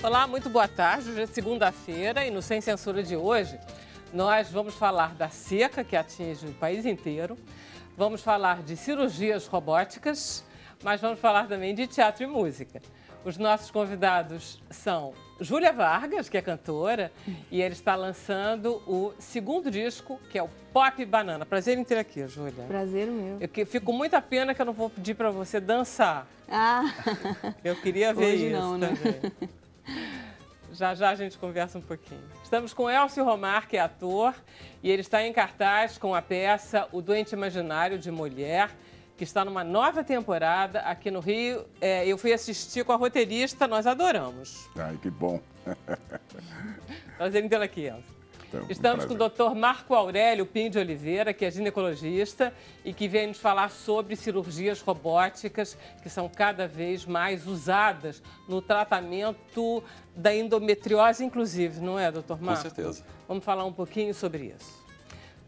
Olá, muito boa tarde. Hoje é segunda-feira e no Sem Censura de hoje nós vamos falar da seca que atinge o país inteiro, vamos falar de cirurgias robóticas, mas vamos falar também de teatro e música. Os nossos convidados são Júlia Vargas, que é cantora, e ele está lançando o segundo disco, que é o Pop Banana. Prazer em ter aqui, Júlia. Prazer meu. Eu fico muita pena que eu não vou pedir para você dançar. Ah! Eu queria ver Hoje isso não, né? também. Já já a gente conversa um pouquinho. Estamos com Elcio Romar, que é ator, e ele está em cartaz com a peça O Doente Imaginário de Mulher, que está numa nova temporada aqui no Rio. Eu fui assistir com a roteirista, nós adoramos. Ai, que bom. Prazer em tê-la aqui, Elcio. Então, Estamos com o Dr. Marco Aurélio Pinho de Oliveira, que é ginecologista e que vem nos falar sobre cirurgias robóticas que são cada vez mais usadas no tratamento da endometriose, inclusive, não é, Dr. Marco? Com certeza. Vamos falar um pouquinho sobre isso.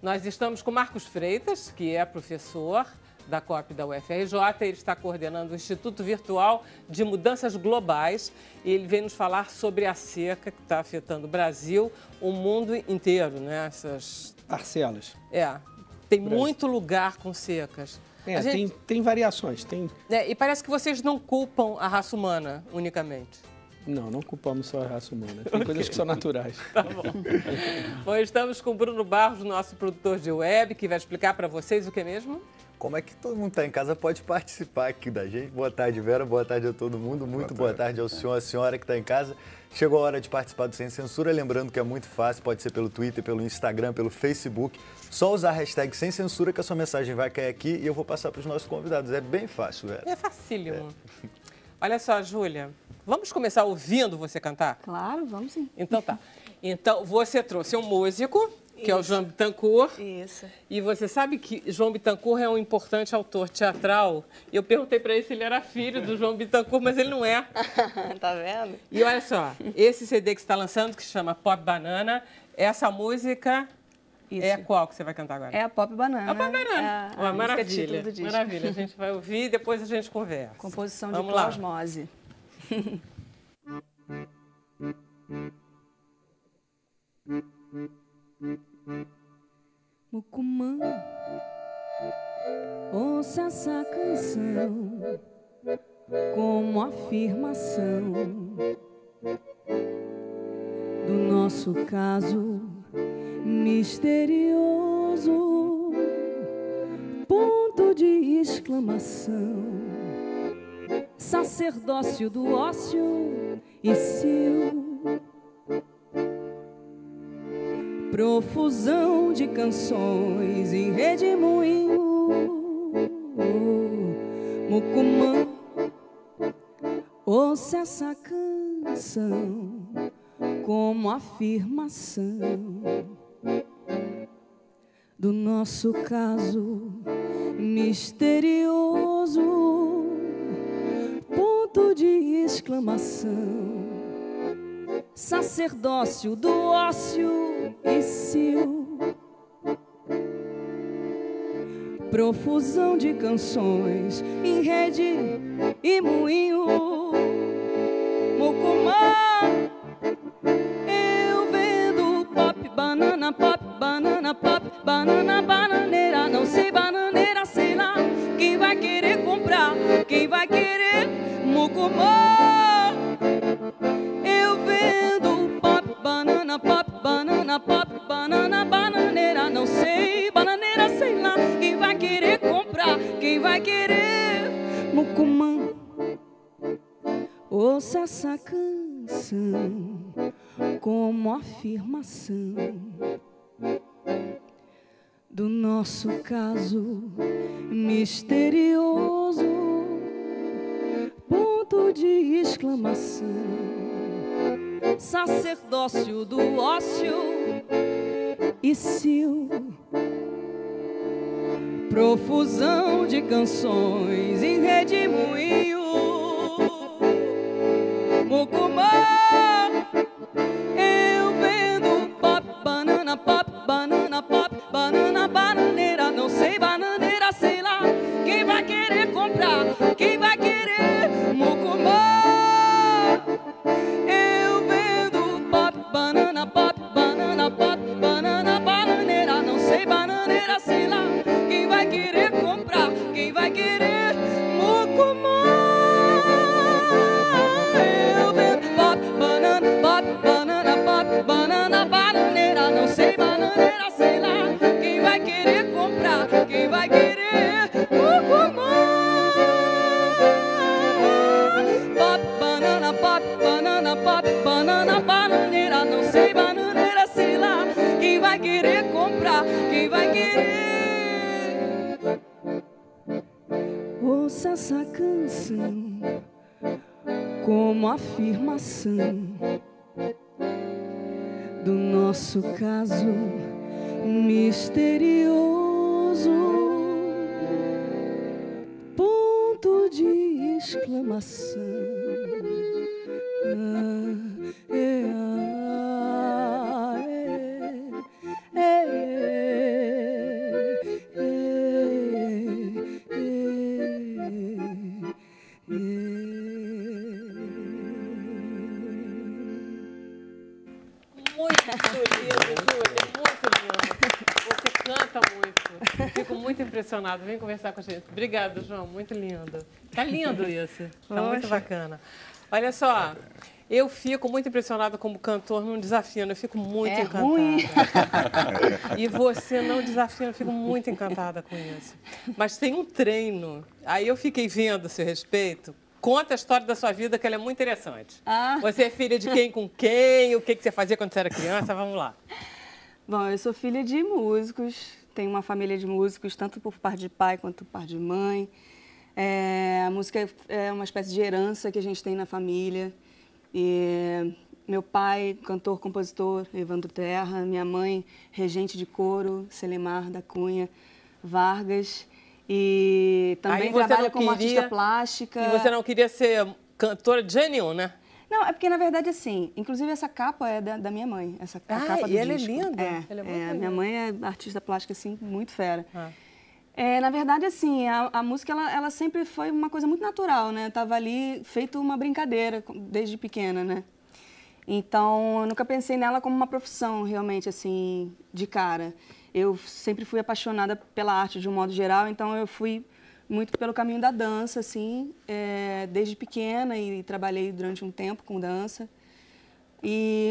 Nós estamos com Marcos Freitas, que é professor da COP da UFRJ, ele está coordenando o Instituto Virtual de Mudanças Globais e ele vem nos falar sobre a seca que está afetando o Brasil, o mundo inteiro, né? Essas... Parcelas. Tem muito lugar com secas. Tem variações. E parece que vocês não culpam a raça humana unicamente. Não culpamos só a raça humana. Tem coisas que são naturais. Tá bom. Bom, estamos com o Bruno Barros, nosso produtor de web, que vai explicar para vocês o que é mesmo? Como é que todo mundo está em casa pode participar aqui da gente. Boa tarde, Vera. Boa tarde a todo mundo. Muito boa tarde ao senhor, a senhora que está em casa. Chegou a hora de participar do Sem Censura. Lembrando que é muito fácil, pode ser pelo Twitter, pelo Instagram, pelo Facebook. Só usar a hashtag Sem Censura que a sua mensagem vai cair aqui e eu vou passar para os nossos convidados. É bem fácil, Vera. É facílimo. Olha só, Júlia, vamos começar ouvindo você cantar? Claro, vamos sim. Então tá. Então, você trouxe um músico, que é o João Bittencourt. Isso. E você sabe que João Bittencourt é um importante autor teatral. Eu perguntei para ele se ele era filho do João Bittencourt, mas ele não é. Tá vendo? E olha só, esse CD que você está lançando, que se chama Pop Banana, essa música é qual que você vai cantar agora? É a Pop Banana. A Pop Banana. A maravilha, título do disco. maravilha. A gente vai ouvir e depois a gente conversa. Composição de Vamos lá. Plasmose. Mucumã, ouça essa canção como afirmação do nosso caso misterioso, ponto de exclamação, sacerdócio do ócio e cio. Profusão de canções em redemoinho, Mucumã, ouça essa canção como afirmação do nosso caso misterioso, ponto de exclamação, sacerdócio do ócio e cio. Profusão de canções em rede e moinho, Mucumã, eu vendo pop, banana, bananeira, não sei bananeira, sei lá, quem vai querer comprar, quem vai querer, Mucumã. Eu vendo pop, banana, bananeira, não sei bananeira, sei lá, quem vai querer comprar, quem vai querer, Mucumã. Ouça essa canção como afirmação do nosso caso misterioso, ponto de exclamação, sacerdócio do ócio e cio. Profusão de canções em redemoinho, Mucumã, eu vendo pop, banana, bananeira, não sei bananeira, sei lá, quem vai querer comprar, quem vai querer, Mucumã. Eu ouça essa canção como afirmação do nosso caso misterioso. Ponto de exclamação. Fico muito impressionada. Vem conversar com a gente. Obrigada, João. Muito lindo. Tá lindo isso. Tá muito bacana. Olha só, eu fico muito impressionada como cantor não desafiando. Eu fico muito encantada. Ruim. E você não desafiando. Eu fico muito encantada com isso. Mas tem um treino. Aí eu fiquei vendo a seu respeito. Conta a história da sua vida, que ela é muito interessante. Você é filha de quem com quem? O que você fazia quando você era criança? Vamos lá. Bom, eu sou filha de músicos. Tenho uma família de músicos, tanto por parte de pai quanto por parte de mãe. A música é uma espécie de herança que a gente tem na família. E meu pai, cantor, compositor, Evandro Terra. Minha mãe, regente de coro, Celimar da Cunha Vargas. E também trabalha como artista plástica. E você não queria ser cantora de jeito nenhum, né? Não, é porque, na verdade, assim, inclusive essa capa é da minha mãe, essa a capa do e ela disco. é linda. Ela é muito linda. Minha mãe é artista plástica, assim, muito fera. Na verdade, assim, a música, ela sempre foi uma coisa muito natural, né? Eu tava ali, feito uma brincadeira desde pequena, né? Então, eu nunca pensei nela como uma profissão, realmente, assim, de cara. Eu sempre fui apaixonada pela arte de um modo geral, então eu fui muito pelo caminho da dança, assim, desde pequena, e trabalhei durante um tempo com dança.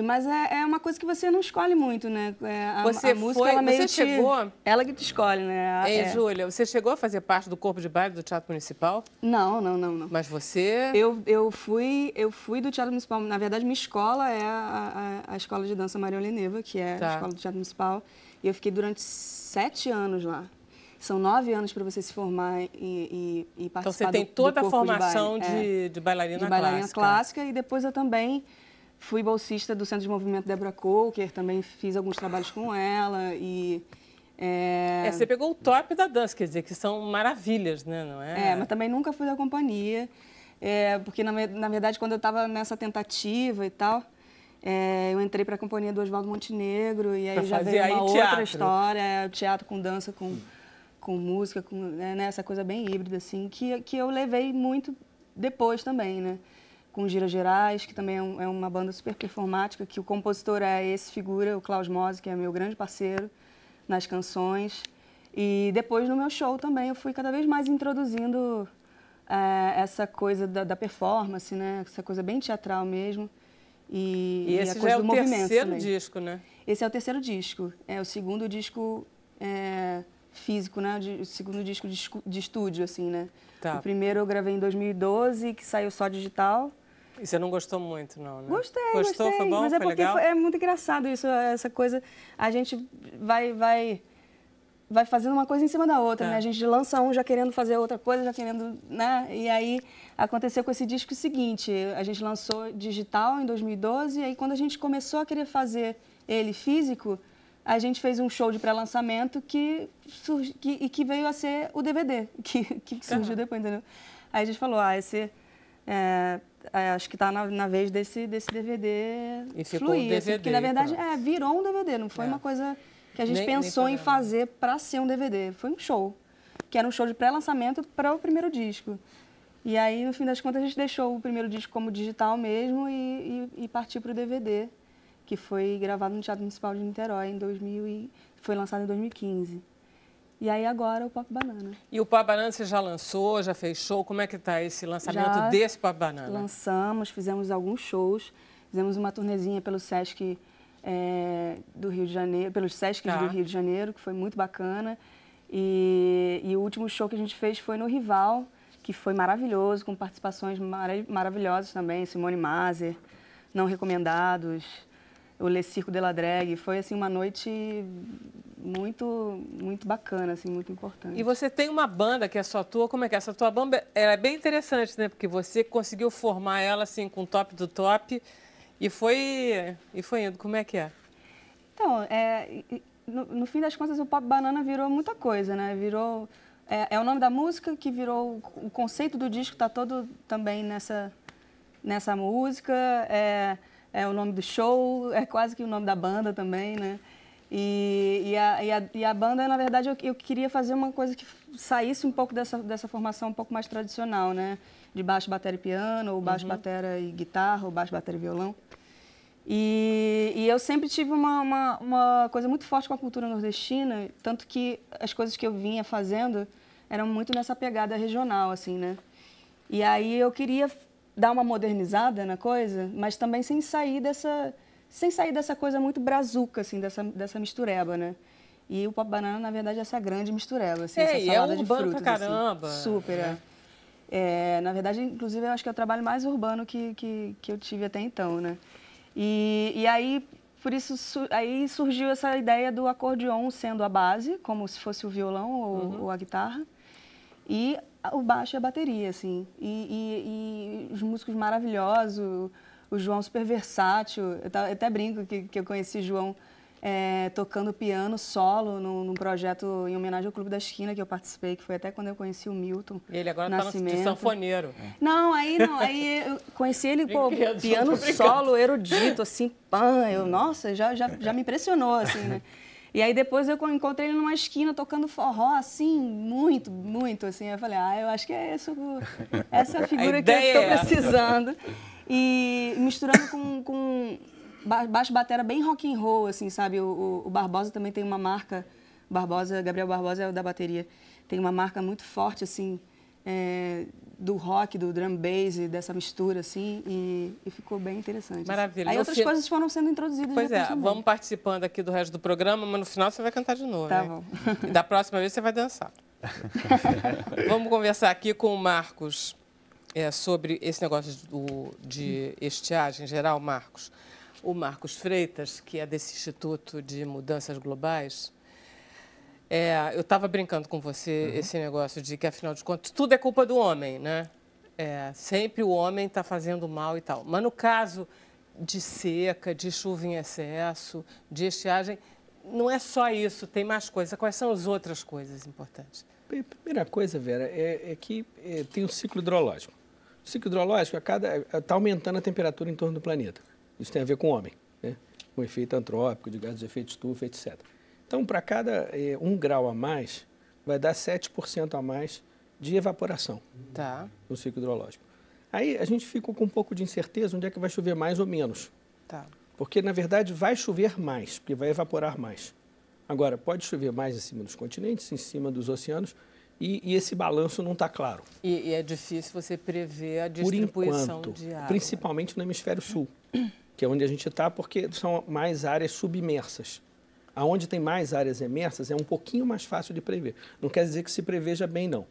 Mas é uma coisa que você não escolhe muito, né? A música, ela meio chegou... Ela que te escolhe, né? Ei, Júlia, você chegou a fazer parte do corpo de baile do Teatro Municipal? Não. Mas você... Eu fui do Teatro Municipal. Na verdade, minha escola é a Escola de Dança Maria Oleneva, que é a escola do Teatro Municipal. E eu fiquei durante 7 anos lá. São 9 anos para você se formar e participar do corpo de baile. Então, você tem toda a formação de bailarina clássica. E depois eu também fui bolsista do Centro de Movimento Débora Coker, também fiz alguns trabalhos com ela. Você pegou o top da dança, quer dizer, que são maravilhas, né? Não é? Mas também nunca fui da companhia. Porque, na verdade, quando eu estava nessa tentativa e tal, eu entrei para a companhia do Oswaldo Montenegro, e aí já veio uma outra história, teatro com dança, com música, essa coisa bem híbrida, assim, que eu levei muito depois também, né? Com Gira Gerais, que também é uma banda super performática, que o compositor é esse figura, o Klaus Mose, que é meu grande parceiro nas canções. E depois, no meu show também, eu fui cada vez mais introduzindo essa coisa da performance, né? Essa coisa bem teatral mesmo. E esse já é o terceiro disco, né? Esse é o terceiro disco. É o segundo disco físico, né? O segundo disco de estúdio, assim, né? O primeiro eu gravei em 2012, que saiu só digital. E você não gostou muito, não, né? Gostei. Foi bom? Mas foi porque legal? É muito engraçado isso, essa coisa. A gente vai fazendo uma coisa em cima da outra, né? A gente lança já querendo fazer outra coisa, já querendo, né? E aí aconteceu com esse disco o seguinte: a gente lançou digital em 2012, e aí quando a gente começou a querer fazer ele físico, a gente fez um show de pré-lançamento que veio a ser o DVD, que surgiu depois, entendeu? Aí a gente falou, acho que está na vez desse DVD e ficou fluir, DVD, assim, porque na verdade virou um DVD, não foi uma coisa que a gente pensou em fazer para ser um DVD, foi um show, que era um show de pré-lançamento para o primeiro disco. E aí, no fim das contas, a gente deixou o primeiro disco como digital mesmo e partiu para o DVD, que foi gravado no Teatro Municipal de Niterói foi lançado em 2015. E aí agora o Pop Banana. E o Pop Banana você já lançou, já fez show? Como é que está esse lançamento desse Pop Banana? Lançamos, fizemos alguns shows, fizemos uma turnezinha pelo Sesc do Rio de Janeiro, pelos Sescs do Rio de Janeiro, que foi muito bacana. E o último show que a gente fez foi no Rival, que foi maravilhoso, com participações maravilhosas também, Simone Maser, Não Recomendados, o Le Circo de la Drag. Foi assim uma noite muito bacana, assim, muito importante. E você tem uma banda que é só tua, como é que é? Essa tua banda ela é bem interessante, né? Porque você conseguiu formar ela assim com o top do top e foi indo. Como é que é? Então, no fim das contas, o Pop Banana virou muita coisa, né? Virou... É o nome da música que virou... O conceito do disco está todo também nessa música. É o nome do show, é quase que o nome da banda também, né? E a banda, na verdade, eu queria fazer uma coisa que saísse um pouco dessa formação um pouco mais tradicional, né? De baixo, bateria e piano, ou baixo, bateria e guitarra, ou baixo, bateria e violão. E eu sempre tive uma coisa muito forte com a cultura nordestina, tanto que as coisas que eu vinha fazendo eram muito nessa pegada regional, assim, né? E aí eu queria dar uma modernizada na coisa, mas também sem sair dessa coisa muito brazuca, assim, dessa mistureba, né? E o Pop Banana, na verdade, é essa grande mistureba, assim, essa salada de frutas. Pra caramba. Assim, super, na verdade, inclusive, eu acho que é o trabalho mais urbano que eu tive até então, né? E aí, por isso, aí surgiu essa ideia do acordeon sendo a base, como se fosse o violão ou a guitarra, e o baixo e a bateria, assim. E os músicos maravilhosos, o João super versátil. Eu até brinco que eu conheci o João tocando piano solo num projeto em homenagem ao Clube da Esquina, que eu participei, que foi até quando eu conheci o Milton. E ele agora está de sanfoneiro. Aí eu conheci ele, piano solo, erudito, assim, nossa, já me impressionou, assim, né? E aí depois eu encontrei ele numa esquina tocando forró, assim, muito, muito, assim. Eu falei, eu acho que é essa figura que eu estou precisando. E misturando com baixo batera bem rock and roll, assim, sabe? O Barbosa também tem uma marca, Gabriel Barbosa é o da bateria, tem uma marca muito forte, assim, do rock, do drum bass, dessa mistura, assim, e ficou bem interessante. Maravilha. Aí outras coisas foram sendo introduzidas. Pois vamos participando aqui do resto do programa, mas no final você vai cantar de novo, tá, né? Bom. E da próxima vez você vai dançar. Vamos conversar aqui com o Marcos sobre esse negócio de estiagem em geral, Marcos. O Marcos Freitas, que é desse Instituto de Mudanças Globais, eu estava brincando com você esse negócio de que, afinal de contas, tudo é culpa do homem, né? Sempre o homem está fazendo mal e tal. Mas no caso de seca, de chuva em excesso, de estiagem, não é só isso, tem mais coisas. Quais são as outras coisas importantes? A primeira coisa, Vera, é que tem o ciclo hidrológico. O ciclo hidrológico está aumentando a temperatura em torno do planeta. Isso tem a ver com o homem, né? Com o efeito antrópico, de gases de efeito estufa, etc. Então, para cada 1 grau a mais, vai dar 7% a mais de evaporação no ciclo hidrológico. Aí a gente fica com um pouco de incerteza onde é que vai chover mais ou menos. Porque, na verdade, vai chover mais, porque vai evaporar mais. Agora, pode chover mais em cima dos continentes, em cima dos oceanos, e esse balanço não está claro. E é difícil você prever a distribuição de água. Principalmente no hemisfério sul, que é onde a gente está, porque são mais áreas submersas. Aonde tem mais áreas emersas, é um pouquinho mais fácil de prever. Não quer dizer que se preveja bem, não.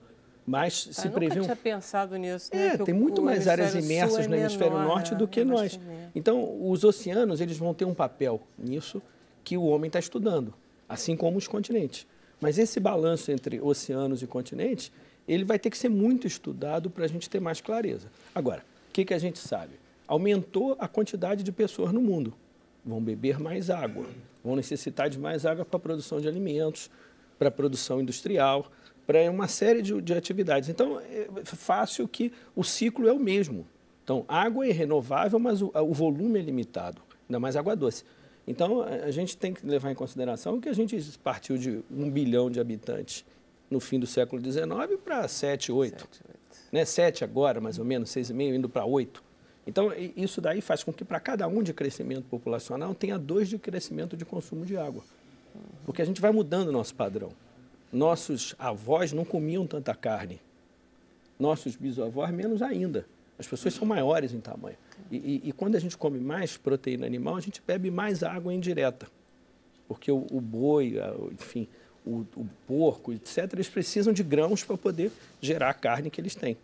Mas se prevê... Eu nunca tinha pensado nisso. Né? Tem muito mais áreas imersas no hemisfério norte do que nós. Então, os oceanos, eles vão ter um papel nisso que o homem está estudando, assim como os continentes. Mas esse balanço entre oceanos e continentes, ele vai ter que ser muito estudado para a gente ter mais clareza. Agora, o que a gente sabe? Aumentou a quantidade de pessoas no mundo. Vão beber mais água, vão necessitar de mais água para a produção de alimentos, para a produção industrial, para uma série de atividades. Então, é fácil que o ciclo é o mesmo. Então, água é renovável, mas o volume é limitado, ainda mais água doce. Então, a gente tem que levar em consideração que a gente partiu de 1 bilhão de habitantes no fim do século XIX para 7, 8. 7 agora, mais ou menos, 6,5, indo para 8. Então, isso daí faz com que para cada 1 de crescimento populacional tenha 2 de crescimento de consumo de água. Porque a gente vai mudando o nosso padrão. Nossos avós não comiam tanta carne. Nossos bisavós, menos ainda. As pessoas são maiores em tamanho. E quando a gente come mais proteína animal, a gente bebe mais água indireta. Porque o boi, enfim, o porco, etc., eles precisam de grãos para poder gerar a carne que eles têm.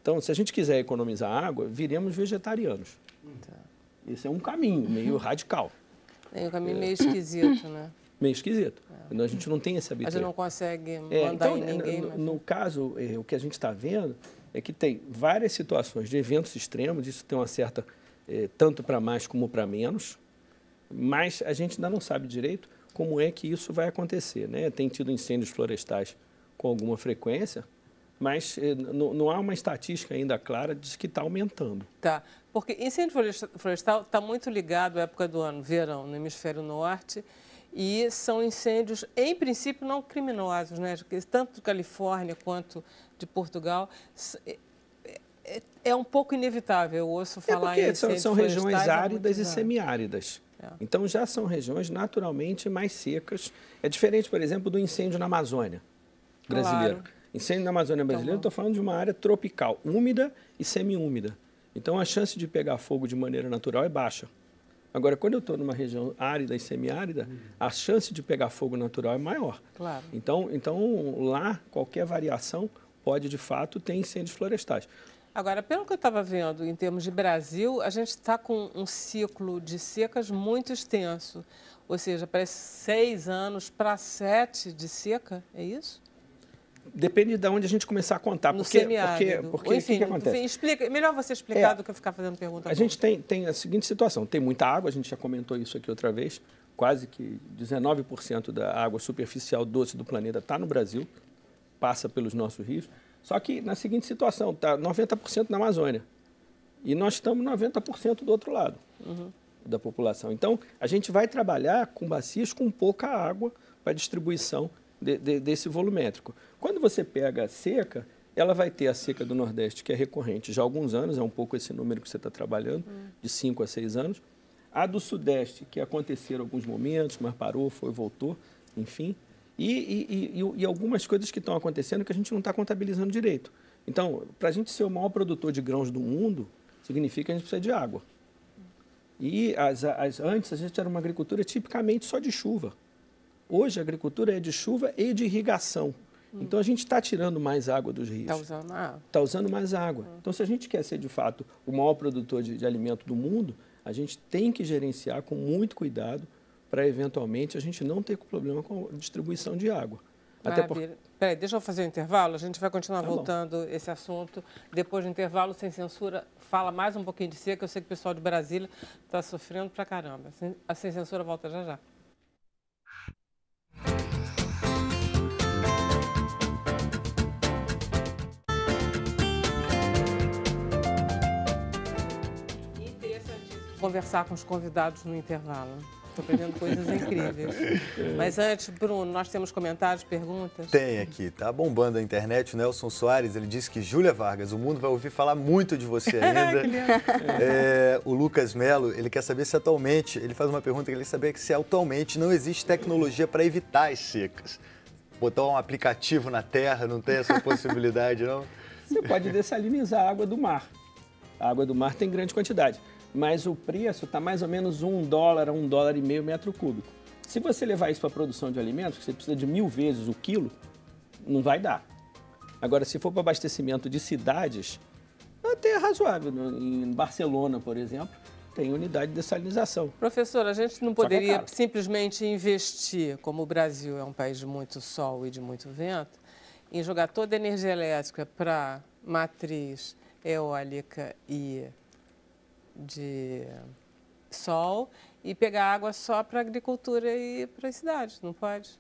Então, se a gente quiser economizar água, viremos vegetarianos. Esse é um caminho meio radical. É um caminho meio esquisito, né? meio esquisito. A gente não tem esse habitué. A gente não consegue mandar em ninguém. No caso, o que a gente está vendo é que tem várias situações de eventos extremos, isso tem uma certa, tanto para mais como para menos, mas a gente ainda não sabe direito como é que isso vai acontecer, né? Tem tido incêndios florestais com alguma frequência, mas não há uma estatística ainda clara de que está aumentando. Tá, porque incêndio florestal está muito ligado à época do ano, verão, no hemisfério norte, e são incêndios, em princípio, não criminosos, né? Tanto de Califórnia quanto de Portugal. É um pouco inevitável, eu ouço falar em incêndios são regiões áridas e semiáridas. É. Então, já são regiões naturalmente mais secas. É diferente, por exemplo, do incêndio na Amazônia brasileira. Claro. Incêndio na Amazônia brasileira, eu estou falando de uma área tropical, úmida e semi-úmida. Então, a chance de pegar fogo de maneira natural é baixa. Agora, quando eu estou numa região árida e semiárida, a chance de pegar fogo natural é maior. Claro. Então, lá, qualquer variação pode, de fato, ter incêndios florestais. Agora, pelo que eu estava vendo, em termos de Brasil, a gente está com um ciclo de secas muito extenso. Ou seja, parece 6 anos para 7 de seca, é isso? Depende de onde a gente começar a contar. No semiárido. Porque enfim, o que acontece? Explica, melhor você explicar do que eu ficar fazendo pergunta. A gente tem a seguinte situação, tem muita água, a gente já comentou isso aqui outra vez, quase que 19% da água superficial doce do planeta está no Brasil, passa pelos nossos rios. Só que na seguinte situação, está 90% na Amazônia. E nós estamos 90% do outro lado da população. Então, a gente vai trabalhar com bacias com pouca água para distribuição desse volumétrico. Quando você pega a seca, ela vai ter a seca do Nordeste, que é recorrente já há alguns anos, é um pouco esse número que você está trabalhando, de 5 a 6 anos. A do Sudeste, que aconteceram alguns momentos, mas parou, voltou, enfim. E algumas coisas que estão acontecendo que a gente não está contabilizando direito. Então, para a gente ser o maior produtor de grãos do mundo, significa que a gente precisa de água. E antes a gente era uma agricultura tipicamente só de chuva. Hoje a agricultura é de chuva e de irrigação. Então a gente está tirando mais água dos rios. Está usando água. Está usando mais água. Então, se a gente quer ser de fato o maior produtor de alimento do mundo, a gente tem que gerenciar com muito cuidado para, eventualmente, a gente não ter problema com a distribuição de água. Peraí, deixa eu fazer um intervalo, a gente vai continuar voltando esse assunto. Depois do intervalo, Sem Censura, fala mais um pouquinho de seca. Eu sei que o pessoal de Brasília está sofrendo pra caramba. A Sem Censura volta já já. Conversar com os convidados no intervalo. Estou aprendendo coisas incríveis. Mas antes, Bruno, nós temos comentários, perguntas? Tem aqui, tá bombando a internet. O Nelson Soares, ele disse que Júlia Vargas, o mundo vai ouvir falar muito de você ainda. O Lucas Melo, ele quer saber se atualmente, ele faz uma pergunta que ele quer saber se atualmente não existe tecnologia para evitar as secas. Botar um aplicativo na terra, não tem essa possibilidade, não? Você pode dessalinizar a água do mar. A água do mar tem grande quantidade. Mas o preço está mais ou menos $1 a $1,5 metro cúbico. Se você levar isso para a produção de alimentos, que você precisa de 1000 vezes o quilo, não vai dar. Agora, se for para abastecimento de cidades, até é razoável. Em Barcelona, por exemplo, tem unidade de dessalinização. Professor, a gente não poderia simplesmente investir, como o Brasil é um país de muito sol e de muito vento, em jogar toda a energia elétrica para matriz eólica e de sol e pegar água só para agricultura e para as cidades, não pode?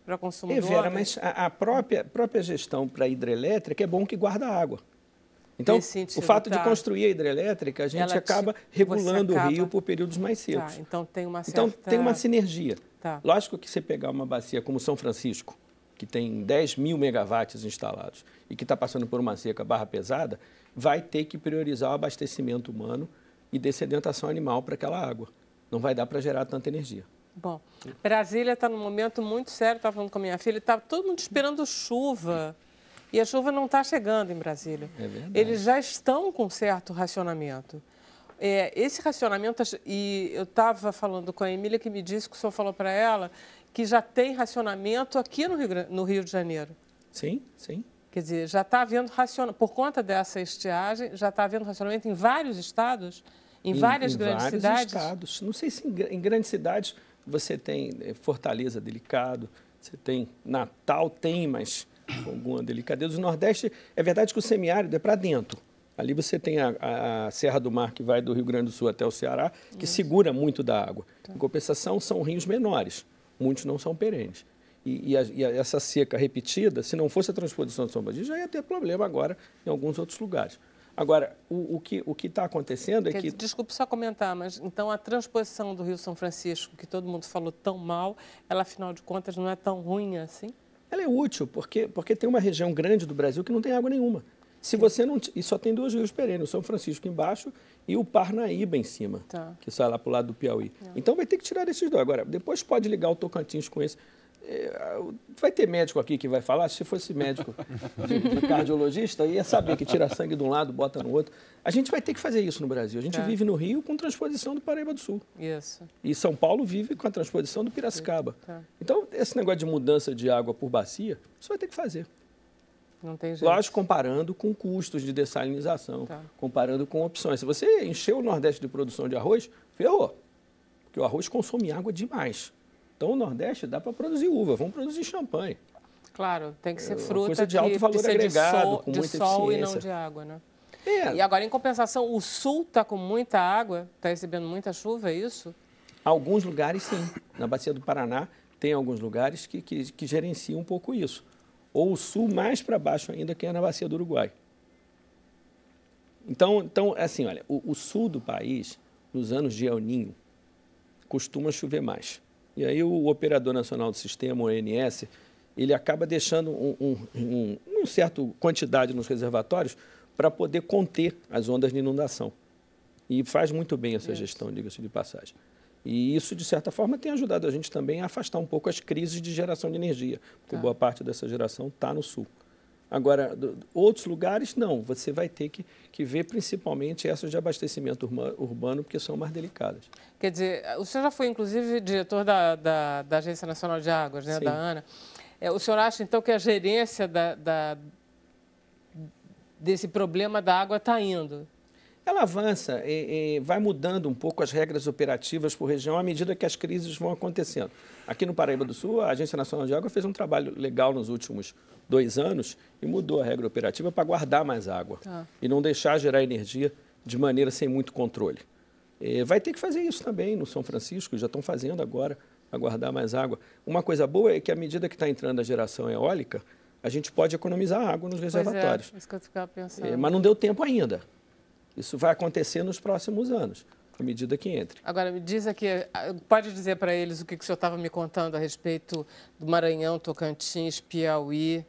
Para consumo do homem. Mas a própria gestão para a hidrelétrica é bom que guarda água. Então, o fato de construir a hidrelétrica, a gente acaba regulando o rio por períodos mais secos. Então, tem uma tem uma sinergia. Lógico que você pegar uma bacia como São Francisco, que tem 10.000 megawatts instalados e que está passando por uma seca barra pesada, vai ter que priorizar o abastecimento humano e dessedentação animal para aquela água. Não vai dar para gerar tanta energia. Bom, Brasília está num momento muito sério, estava falando com a minha filha, está todo mundo esperando chuva. E a chuva não está chegando em Brasília. É verdade. Eles já estão com certo racionamento. Esse racionamento, e eu estava falando com a Emília, que me disse que o senhor falou para ela que já tem racionamento aqui no Rio de Janeiro. Sim, sim. Quer dizer, já está havendo racionamento, por conta dessa estiagem, já está havendo racionamento em vários estados, em vários grandes cidades? Estados. Não sei se em grandes cidades, você tem Fortaleza delicado, você tem Natal, tem, mas com alguma delicadeza. O Nordeste, é verdade que o semiárido é para dentro. Ali você tem a Serra do Mar, que vai do Rio Grande do Sul até o Ceará, que segura muito da água. Em compensação, são rios menores, muitos não são perenes. E essa seca repetida, se não fosse a transposição de São Badinho, já ia ter problema agora em alguns outros lugares. Agora, o que está acontecendo é que... Desculpe só comentar, mas então a transposição do Rio São Francisco, que todo mundo falou tão mal, ela, afinal de contas, não é tão ruim assim? Ela é útil, porque tem uma região grande do Brasil que não tem água nenhuma. Se você não... E só tem 2 rios perenes, o São Francisco embaixo e o Parnaíba em cima, que sai lá para o lado do Piauí. Então vai ter que tirar desses 2. Agora, depois pode ligar o Tocantins com esse. Vai ter médico aqui que vai falar, se fosse médico de cardiologista, ia saber que tira sangue de um lado, bota no outro. A gente vai ter que fazer isso no Brasil. A gente vive no Rio com transposição do Paraíba do Sul. Isso. E São Paulo vive com a transposição do Piracicaba. Então, esse negócio de mudança de água por bacia, isso vai ter que fazer. Não tem jeito. Lógico, comparando com custos de dessalinização, comparando com opções. Se você encher o Nordeste de produção de arroz, ferrou. Porque o arroz consome água demais. Então, o Nordeste dá para produzir uva, vamos produzir champanhe. Claro, tem que ser fruta coisa de alto valor agregado, com muita sol eficiência. E não de água, né? E agora, em compensação, o Sul está com muita água, está recebendo muita chuva, é isso? Alguns lugares, sim. Na Bacia do Paraná, tem alguns lugares que gerenciam um pouco isso. Ou o Sul mais para baixo ainda, que é na Bacia do Uruguai. Então assim, olha, o Sul do país, nos anos de El Niño, costuma chover mais. E aí o Operador Nacional do Sistema, o ONS, ele acaba deixando uma certa quantidade nos reservatórios para poder conter as ondas de inundação. E faz muito bem essa gestão, diga-se de passagem. E isso, de certa forma, tem ajudado a gente também a afastar um pouco as crises de geração de energia, porque boa parte dessa geração está no Sul. Agora, outros lugares, não. Você vai ter que ver principalmente essas de abastecimento urbano, porque são mais delicadas. Quer dizer, o senhor já foi, inclusive, diretor da Agência Nacional de Águas, né, da ANA. O senhor acha, então, que a gerência desse problema da água está indo? Ela avança e vai mudando um pouco as regras operativas por região à medida que as crises vão acontecendo. Aqui no Paraíba do Sul, a Agência Nacional de Água fez um trabalho legal nos últimos 2 anos e mudou a regra operativa para guardar mais água e não deixar gerar energia de maneira sem muito controle. Vai ter que fazer isso também no São Francisco, já estão fazendo agora, a guardar mais água. Uma coisa boa é que, à medida que está entrando a geração eólica, a gente pode economizar água nos reservatórios. Isso que eu ficava pensando. Mas não deu tempo ainda. Isso vai acontecer nos próximos anos, à medida que entre. Agora, me diz aqui, pode dizer para eles o que o senhor estava me contando a respeito do Maranhão, Tocantins, Piauí,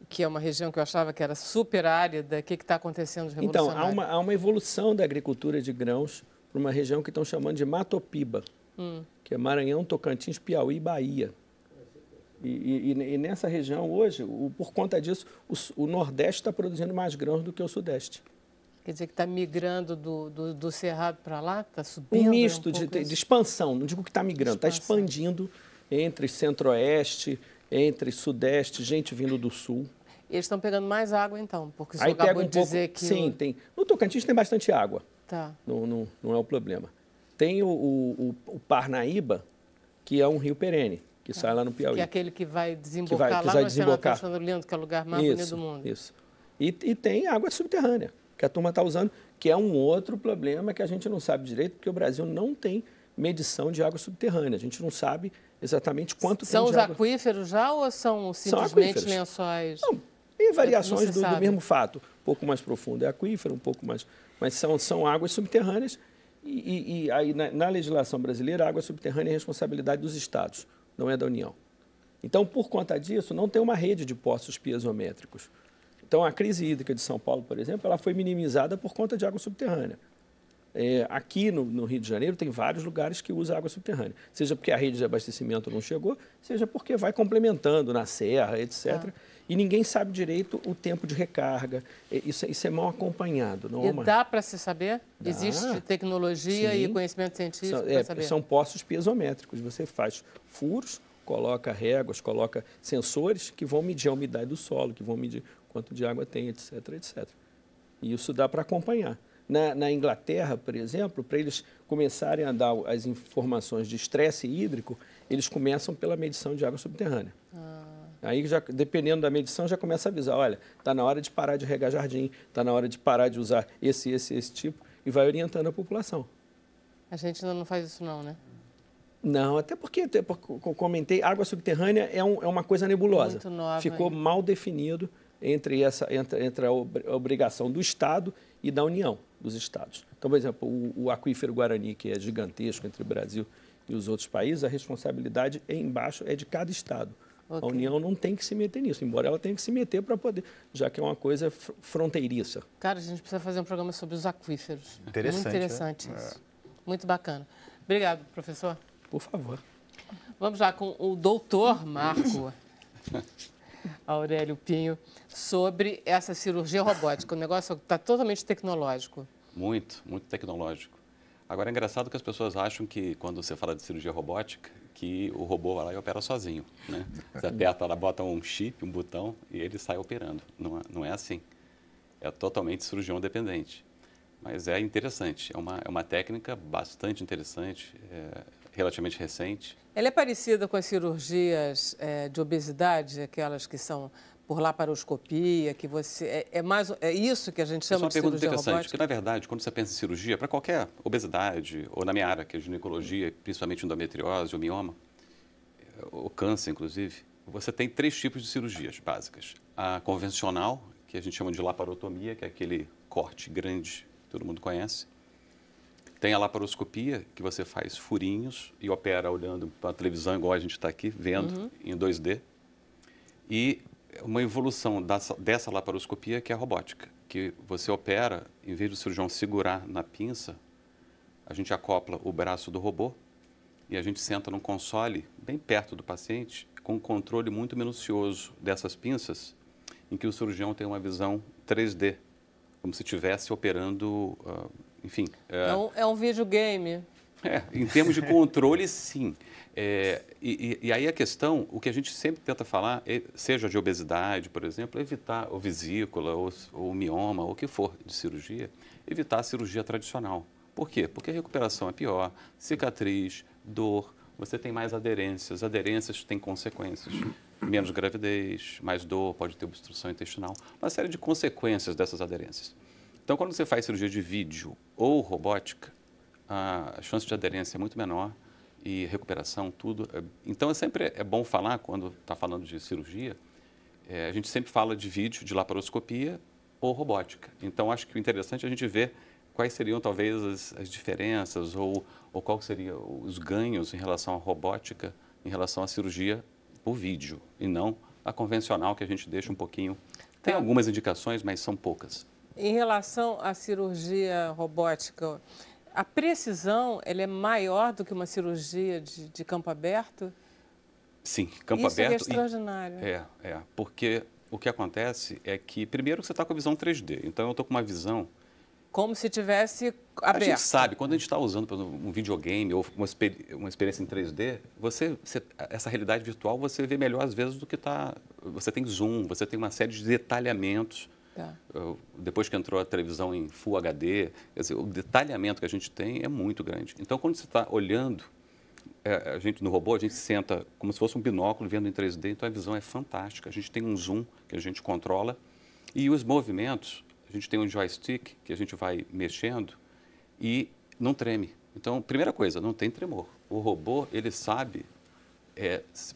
que é uma região que eu achava que era super árida. O que está acontecendo de revolucionário? Então, há uma evolução da agricultura de grãos para uma região que estão chamando de Matopiba, que é Maranhão, Tocantins, Piauí e Bahia. E nessa região, hoje, por conta disso, o Nordeste está produzindo mais grãos do que o Sudeste. Quer dizer que está migrando do Cerrado para lá? Está subindo? Um misto de expansão, não digo que está migrando, está expandindo entre Centro-Oeste, entre Sudeste, gente vindo do Sul. Eles estão pegando mais água, então, porque o senhor acabou de dizer que... Sim, tem. No Tocantins tem bastante água. Tá. Não é o problema. Tem o Parnaíba, que é um rio perene, que sai lá no Piauí. Que é aquele que vai desembocar lá no Oceano Atlântico Lindo, que é o lugar mais bonito do mundo. Isso. E tem água subterrânea, que a turma está usando, que é um outro problema que a gente não sabe direito, porque o Brasil não tem medição de água subterrânea. A gente não sabe exatamente quanto são tem de água. São os aquíferos já ou são simplesmente lençóis? Não, tem variações do mesmo fato. Um pouco mais profundo é aquífero, um pouco mais... Mas são águas subterrâneas e aí na legislação brasileira, a água subterrânea é responsabilidade dos estados, não é da União. Então, por conta disso, não tem uma rede de poços piezométricos. Então, a crise hídrica de São Paulo, por exemplo, ela foi minimizada por conta de água subterrânea. Aqui no Rio de Janeiro tem vários lugares que usam água subterrânea, seja porque a rede de abastecimento não chegou, seja porque vai complementando na serra, etc. E ninguém sabe direito o tempo de recarga. Isso é mal acompanhado. Não e dá para se saber? Dá. Existe tecnologia e conhecimento científico para saber? São poços piezométricos. Você faz furos, coloca réguas, coloca sensores que vão medir a umidade do solo, que vão medir quanto de água tem, etc, etc. E isso dá para acompanhar. Na Inglaterra, por exemplo, para eles começarem a dar as informações de estresse hídrico, eles começam pela medição de água subterrânea. Aí, já, dependendo da medição, já começa a avisar, olha, está na hora de parar de regar jardim, está na hora de parar de usar esse tipo, e vai orientando a população. A gente ainda não faz isso não, né? Não, até porque eu comentei, água subterrânea é uma coisa nebulosa. Muito nova. Ficou mal definido entre a obrigação do Estado e da União dos Estados. Então, por exemplo, o aquífero Guarani, que é gigantesco entre o Brasil e os outros países, a responsabilidade embaixo é de cada Estado. Okay. A União não tem que se meter nisso, embora ela tenha que se meter para poder, já que é uma coisa fronteiriça. Cara, a gente precisa fazer um programa sobre os aquíferos. Interessante. Muito interessante isso. Muito bacana. Obrigado, professor. Por favor. Vamos lá com o doutor Marco Aurélio Pinho sobre essa cirurgia robótica. O negócio está totalmente tecnológico. Muito tecnológico. Agora, é engraçado que as pessoas acham que, quando você fala de cirurgia robótica, que o robô vai lá e opera sozinho, né? Você aperta lá, bota um chip, um botão, e ele sai operando. Não é assim. É totalmente cirurgião dependente. Mas é interessante. É uma técnica bastante interessante, relativamente recente. Ela é parecida com as cirurgias de obesidade, aquelas que são por laparoscopia, que você... É isso que a gente chama de cirurgia robótica? Isso é uma pergunta interessante, porque, na verdade, quando você pensa em cirurgia, para qualquer obesidade, ou na minha área, que é ginecologia, principalmente endometriose, ou mioma, ou câncer, inclusive, você tem 3 tipos de cirurgias básicas. A convencional, que a gente chama de laparotomia, que é aquele corte grande, que todo mundo conhece. Tem a laparoscopia, que você faz furinhos e opera olhando para a televisão, igual a gente está aqui, vendo em 2D. E uma evolução dessa laparoscopia, que é a robótica, que você opera, em vez do cirurgião segurar na pinça, a gente acopla o braço do robô e a gente senta num console bem perto do paciente, com um controle muito minucioso dessas pinças, em que o cirurgião tem uma visão 3D, como se estivesse operando, enfim... É um videogame. Em termos de controle, sim. E aí a questão, o que a gente sempre tenta falar, seja de obesidade, por exemplo, evitar ou vesícula, ou mioma, ou o que for de cirurgia, evitar a cirurgia tradicional. Por quê? Porque a recuperação é pior, cicatriz, dor, você tem mais aderências. Aderências têm consequências. Menos gravidez, mais dor, pode ter obstrução intestinal, uma série de consequências dessas aderências. Então, quando você faz cirurgia de vídeo ou robótica, a chance de aderência é muito menor e recuperação, tudo. Então, sempre é bom falar, quando está falando de cirurgia, a gente sempre fala de vídeo, de laparoscopia ou robótica. Então, acho que o interessante é a gente ver quais seriam, talvez, as diferenças ou quais seriam os ganhos em relação à robótica, em relação à cirurgia por vídeo, e não a convencional, que a gente deixa um pouquinho... Tem algumas indicações, mas são poucas. Em relação à cirurgia robótica, a precisão ela é maior do que uma cirurgia de campo aberto? Sim, campo aberto. Isso é extraordinário. Porque o que acontece é que, primeiro, você está com a visão 3D. Então, eu estou com uma visão... Como se tivesse aberto. A gente sabe, quando a gente está usando por exemplo, um videogame ou uma experiência em 3D, essa realidade virtual você vê melhor às vezes do que está... Você tem zoom, você tem uma série de detalhamentos. Depois que entrou a televisão em Full HD, quer dizer, o detalhamento que a gente tem é muito grande. Então, quando você está olhando, a gente no robô, a gente senta como se fosse um binóculo vendo em 3D, então a visão é fantástica. A gente tem um zoom que a gente controla e os movimentos, a gente tem um joystick que a gente vai mexendo e não treme. Então, primeira coisa, não tem tremor. O robô, ele sabe...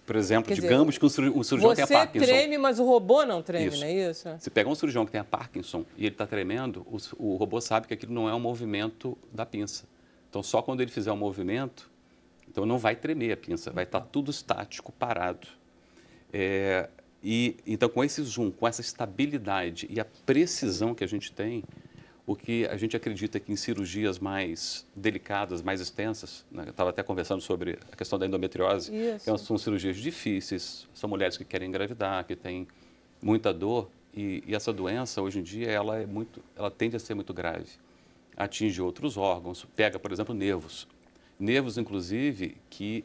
por exemplo, digamos que o cirurgião tem a Parkinson. Você treme, mas o robô não treme, isso. Não é isso? Se pegar um cirurgião que tem a Parkinson e ele está tremendo, o robô sabe que aquilo não é um movimento da pinça. Então, só quando ele fizer um movimento, então não vai tremer a pinça, vai estar tudo estático, parado. Então, com esse zoom, com essa estabilidade e a precisão que a gente tem, o que a gente acredita que em cirurgias mais delicadas, mais extensas, né? Eu estava até conversando sobre a questão da endometriose, que são cirurgias difíceis, são mulheres que querem engravidar, que têm muita dor, e essa doença, hoje em dia, ela tende a ser muito grave. Atinge outros órgãos, pega, por exemplo, nervos. Nervos, inclusive, que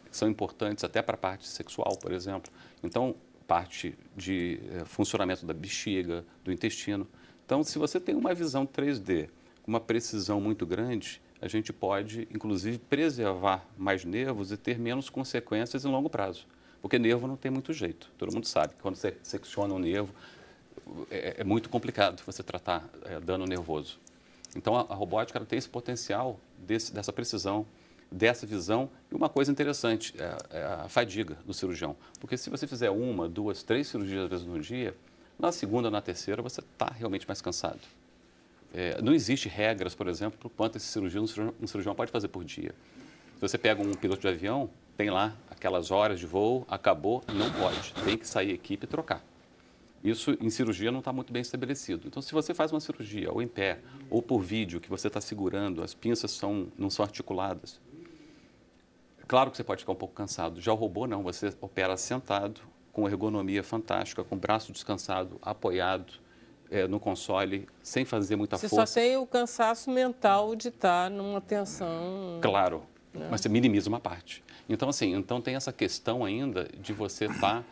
são importantes até para a parte sexual, por exemplo. Então, parte de funcionamento da bexiga, do intestino. Então, se você tem uma visão 3D, com uma precisão muito grande, a gente pode, inclusive, preservar mais nervos e ter menos consequências em longo prazo. Porque nervo não tem muito jeito. Todo mundo sabe que quando você secciona um nervo, é muito complicado você tratar dano nervoso. Então, a robótica ela tem esse potencial dessa precisão, dessa visão. E uma coisa interessante é a fadiga do cirurgião. Porque se você fizer 1, 2, 3 cirurgias às vezes no dia, na segunda, na terceira, você está realmente mais cansado. Não existe regras, por exemplo, para quantas cirurgias um cirurgião pode fazer por dia. Se você pega um piloto de avião, tem lá aquelas horas de voo, acabou, não pode. Tem que sair a equipe e trocar. Isso em cirurgia não está muito bem estabelecido. Então, se você faz uma cirurgia ou em pé, ou por vídeo, que você está segurando, as pinças não são articuladas, claro que você pode ficar um pouco cansado. Já o robô não, você opera sentado, com ergonomia fantástica, com o braço descansado, apoiado no console, sem fazer muita força. Você só tem o cansaço mental de estar numa tensão... Claro, mas você minimiza uma parte. Então, assim, tem essa questão ainda de você estar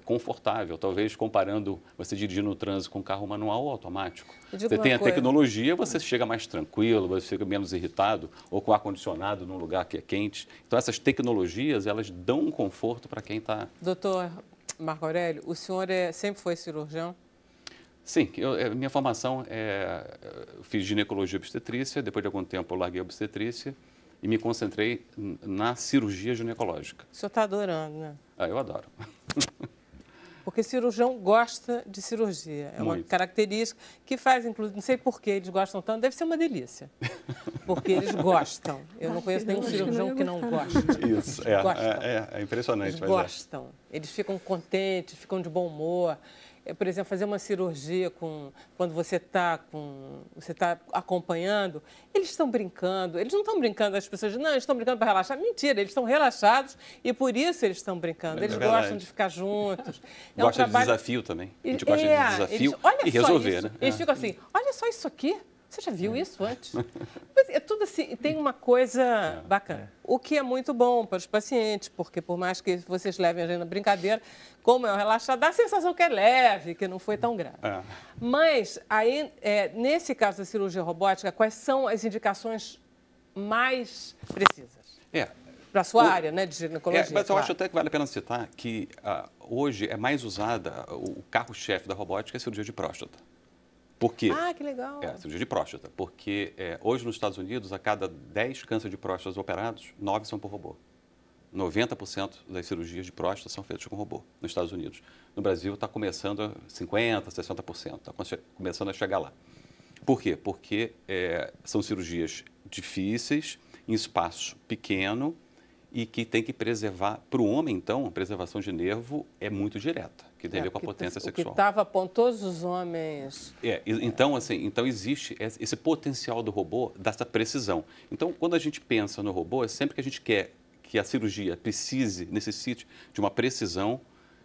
confortável, talvez comparando você dirigir no trânsito com um carro manual ou automático. Você tem a tecnologia, você chega mais tranquilo, você fica menos irritado, ou com ar-condicionado num lugar que é quente. Então, essas tecnologias, elas dão um conforto para quem está... Doutor Marco Aurélio, o senhor sempre foi cirurgião? Sim, minha formação eu fiz ginecologia e obstetrícia, depois de algum tempo eu larguei a obstetrícia e me concentrei na cirurgia ginecológica. O senhor está adorando, né? Eu adoro. Porque cirurgião gosta de cirurgia. É uma característica que faz, inclusive, não sei por que eles gostam tanto, deve ser uma delícia. Porque eles gostam. Eu não conheço nenhum cirurgião que não goste. Isso, é impressionante. Eles gostam. Eles ficam contentes, ficam de bom humor. Por exemplo, fazer uma cirurgia quando você está acompanhando, eles estão brincando. Eles não estão brincando, as pessoas dizem, não, eles estão brincando para relaxar. Mentira, eles estão relaxados e por isso eles estão brincando. Eles gostam de ficar juntos. Gosta de desafio também. A gente gosta de desafio e resolver, né? Eles ficam assim, olha só isso aqui. Você já viu isso antes? É tudo assim, tem uma coisa bacana. O que é muito bom para os pacientes, porque por mais que vocês levem a gente na brincadeira, como é um relaxado, dá a sensação que é leve, que não foi tão grave. Mas, aí, nesse caso da cirurgia robótica, quais são as indicações mais precisas? Para a sua área, né, de ginecologia. Mas eu acho até que vale a pena citar que hoje é mais usada, o carro-chefe da robótica é a cirurgia de próstata. Por quê? Que legal. Cirurgia de próstata. Porque hoje nos Estados Unidos, a cada 10 cânceres de próstata operados, 9 são por robô. 90% das cirurgias de próstata são feitas com robô nos Estados Unidos. No Brasil está começando a 50%, 60%, está começando a chegar lá. Por quê? Porque são cirurgias difíceis, em espaço pequeno e que tem que preservar. Para o homem, então, a preservação de nervo é muito direta, que tem a ver com a potência sexual. O que estava pondo todos os homens... Então existe esse potencial do robô, dessa precisão. Então, quando a gente pensa no robô, é sempre que a gente quer que a cirurgia necessite de uma precisão,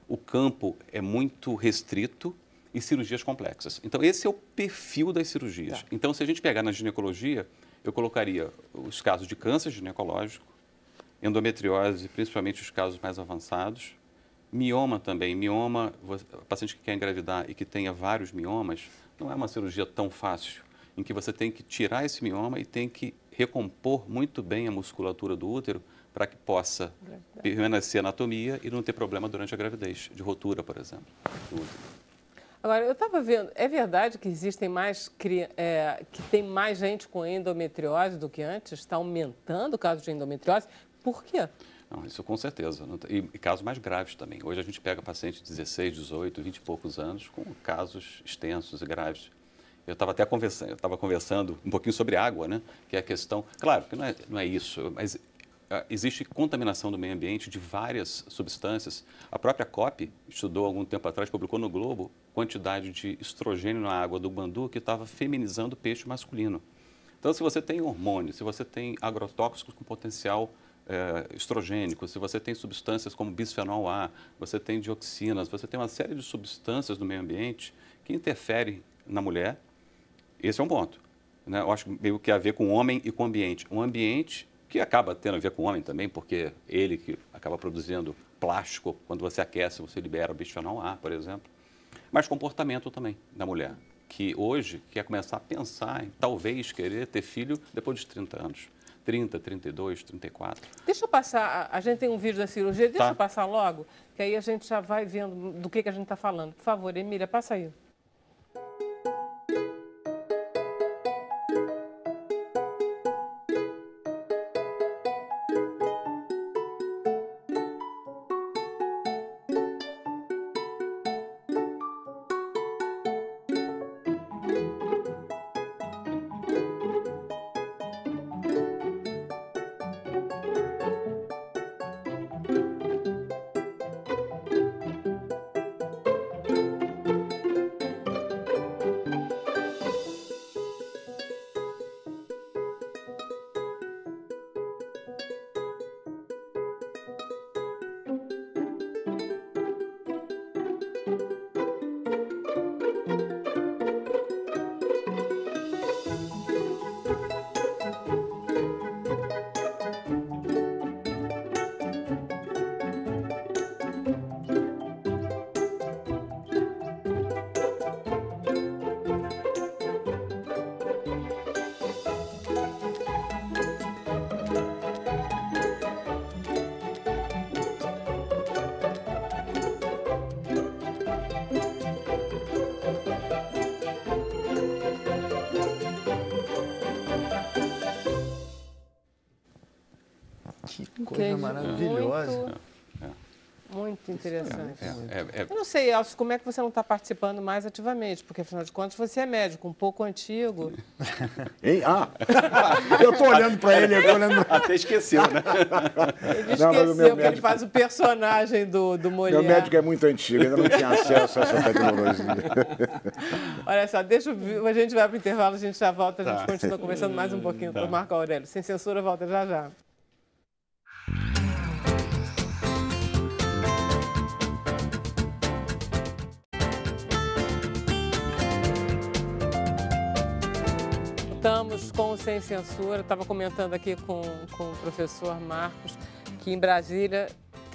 o campo é muito restrito e cirurgias complexas. Então, esse é o perfil das cirurgias. Então, se a gente pegar na ginecologia, eu colocaria os casos de câncer ginecológico, endometriose, principalmente os casos mais avançados, mioma também. Mioma, paciente que quer engravidar e que tenha vários miomas, não é uma cirurgia tão fácil, em que você tem que tirar esse mioma e tem que recompor muito bem a musculatura do útero para que possa permanecer a anatomia e não ter problema durante a gravidez, de rotura, por exemplo, do útero. Agora, eu estava vendo, é verdade que existem que tem mais gente com endometriose do que antes? Está aumentando o caso de endometriose? Por quê? Não, isso com certeza. E casos mais graves também. Hoje a gente pega pacientes de 16, 18, 20 e poucos anos com casos extensos e graves. Eu estava até conversando um pouquinho sobre água, né? Que é a questão... Claro que não é isso, mas existe contaminação do meio ambiente de várias substâncias. A própria COP estudou algum tempo atrás, publicou no Globo, quantidade de estrogênio na água do Bandu que estava feminizando o peixe masculino. Então, se você tem hormônio, se você tem agrotóxicos com potencial estrogênico, se você tem substâncias como bisfenol A, você tem dioxinas, você tem uma série de substâncias no meio ambiente que interferem na mulher. Esse é um ponto, né? Eu acho que meio que a ver com o homem e com o ambiente. Um ambiente que acaba tendo a ver com o homem também, porque ele que acaba produzindo plástico, quando você aquece, você libera o bisfenol A, por exemplo. Mas comportamento também da mulher, que hoje quer começar a pensar em talvez querer ter filho depois dos 30 anos. 30, 32, 34. Deixa eu passar, a gente tem um vídeo da cirurgia, deixa eu passar logo, que aí a gente já vai vendo do que a gente está falando. Por favor, Emília, passa aí. Que coisa maravilhosa. Muito interessante. Eu não sei, Elcio, como é que você não está participando mais ativamente? Porque, afinal de contas, você é médico, um pouco antigo. Hein? Eu estou olhando para ele. Até esqueceu, né? Ele esqueceu que ele faz o personagem do Molière. Meu médico é muito antigo, ainda não tinha acesso a essa tecnologia. Olha só, a gente vai para o intervalo, a gente já volta, a gente continua conversando mais um pouquinho com o Marco Aurélio. Sem Censura, volta já já. Estamos com o Sem Censura. Estava comentando aqui com o professor Marcos que em Brasília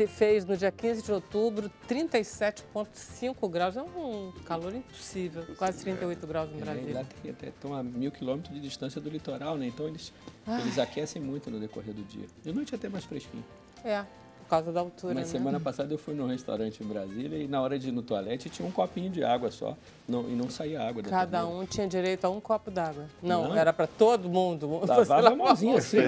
fez no dia 15 de outubro 37,5 graus. É um calor impossível, quase 38 graus em Brasília. Estão a 1.000 quilômetros de distância do litoral, né? Então eles aquecem muito no decorrer do dia. De noite é até mais fresquinho. Por causa da altura, Mas semana passada eu fui num restaurante em Brasília e na hora de ir no toalete tinha um copinho de água só e não saía água da Cada um tinha direito a um copo d'água. Não, era para todo mundo. Lavava a mãozinha assim.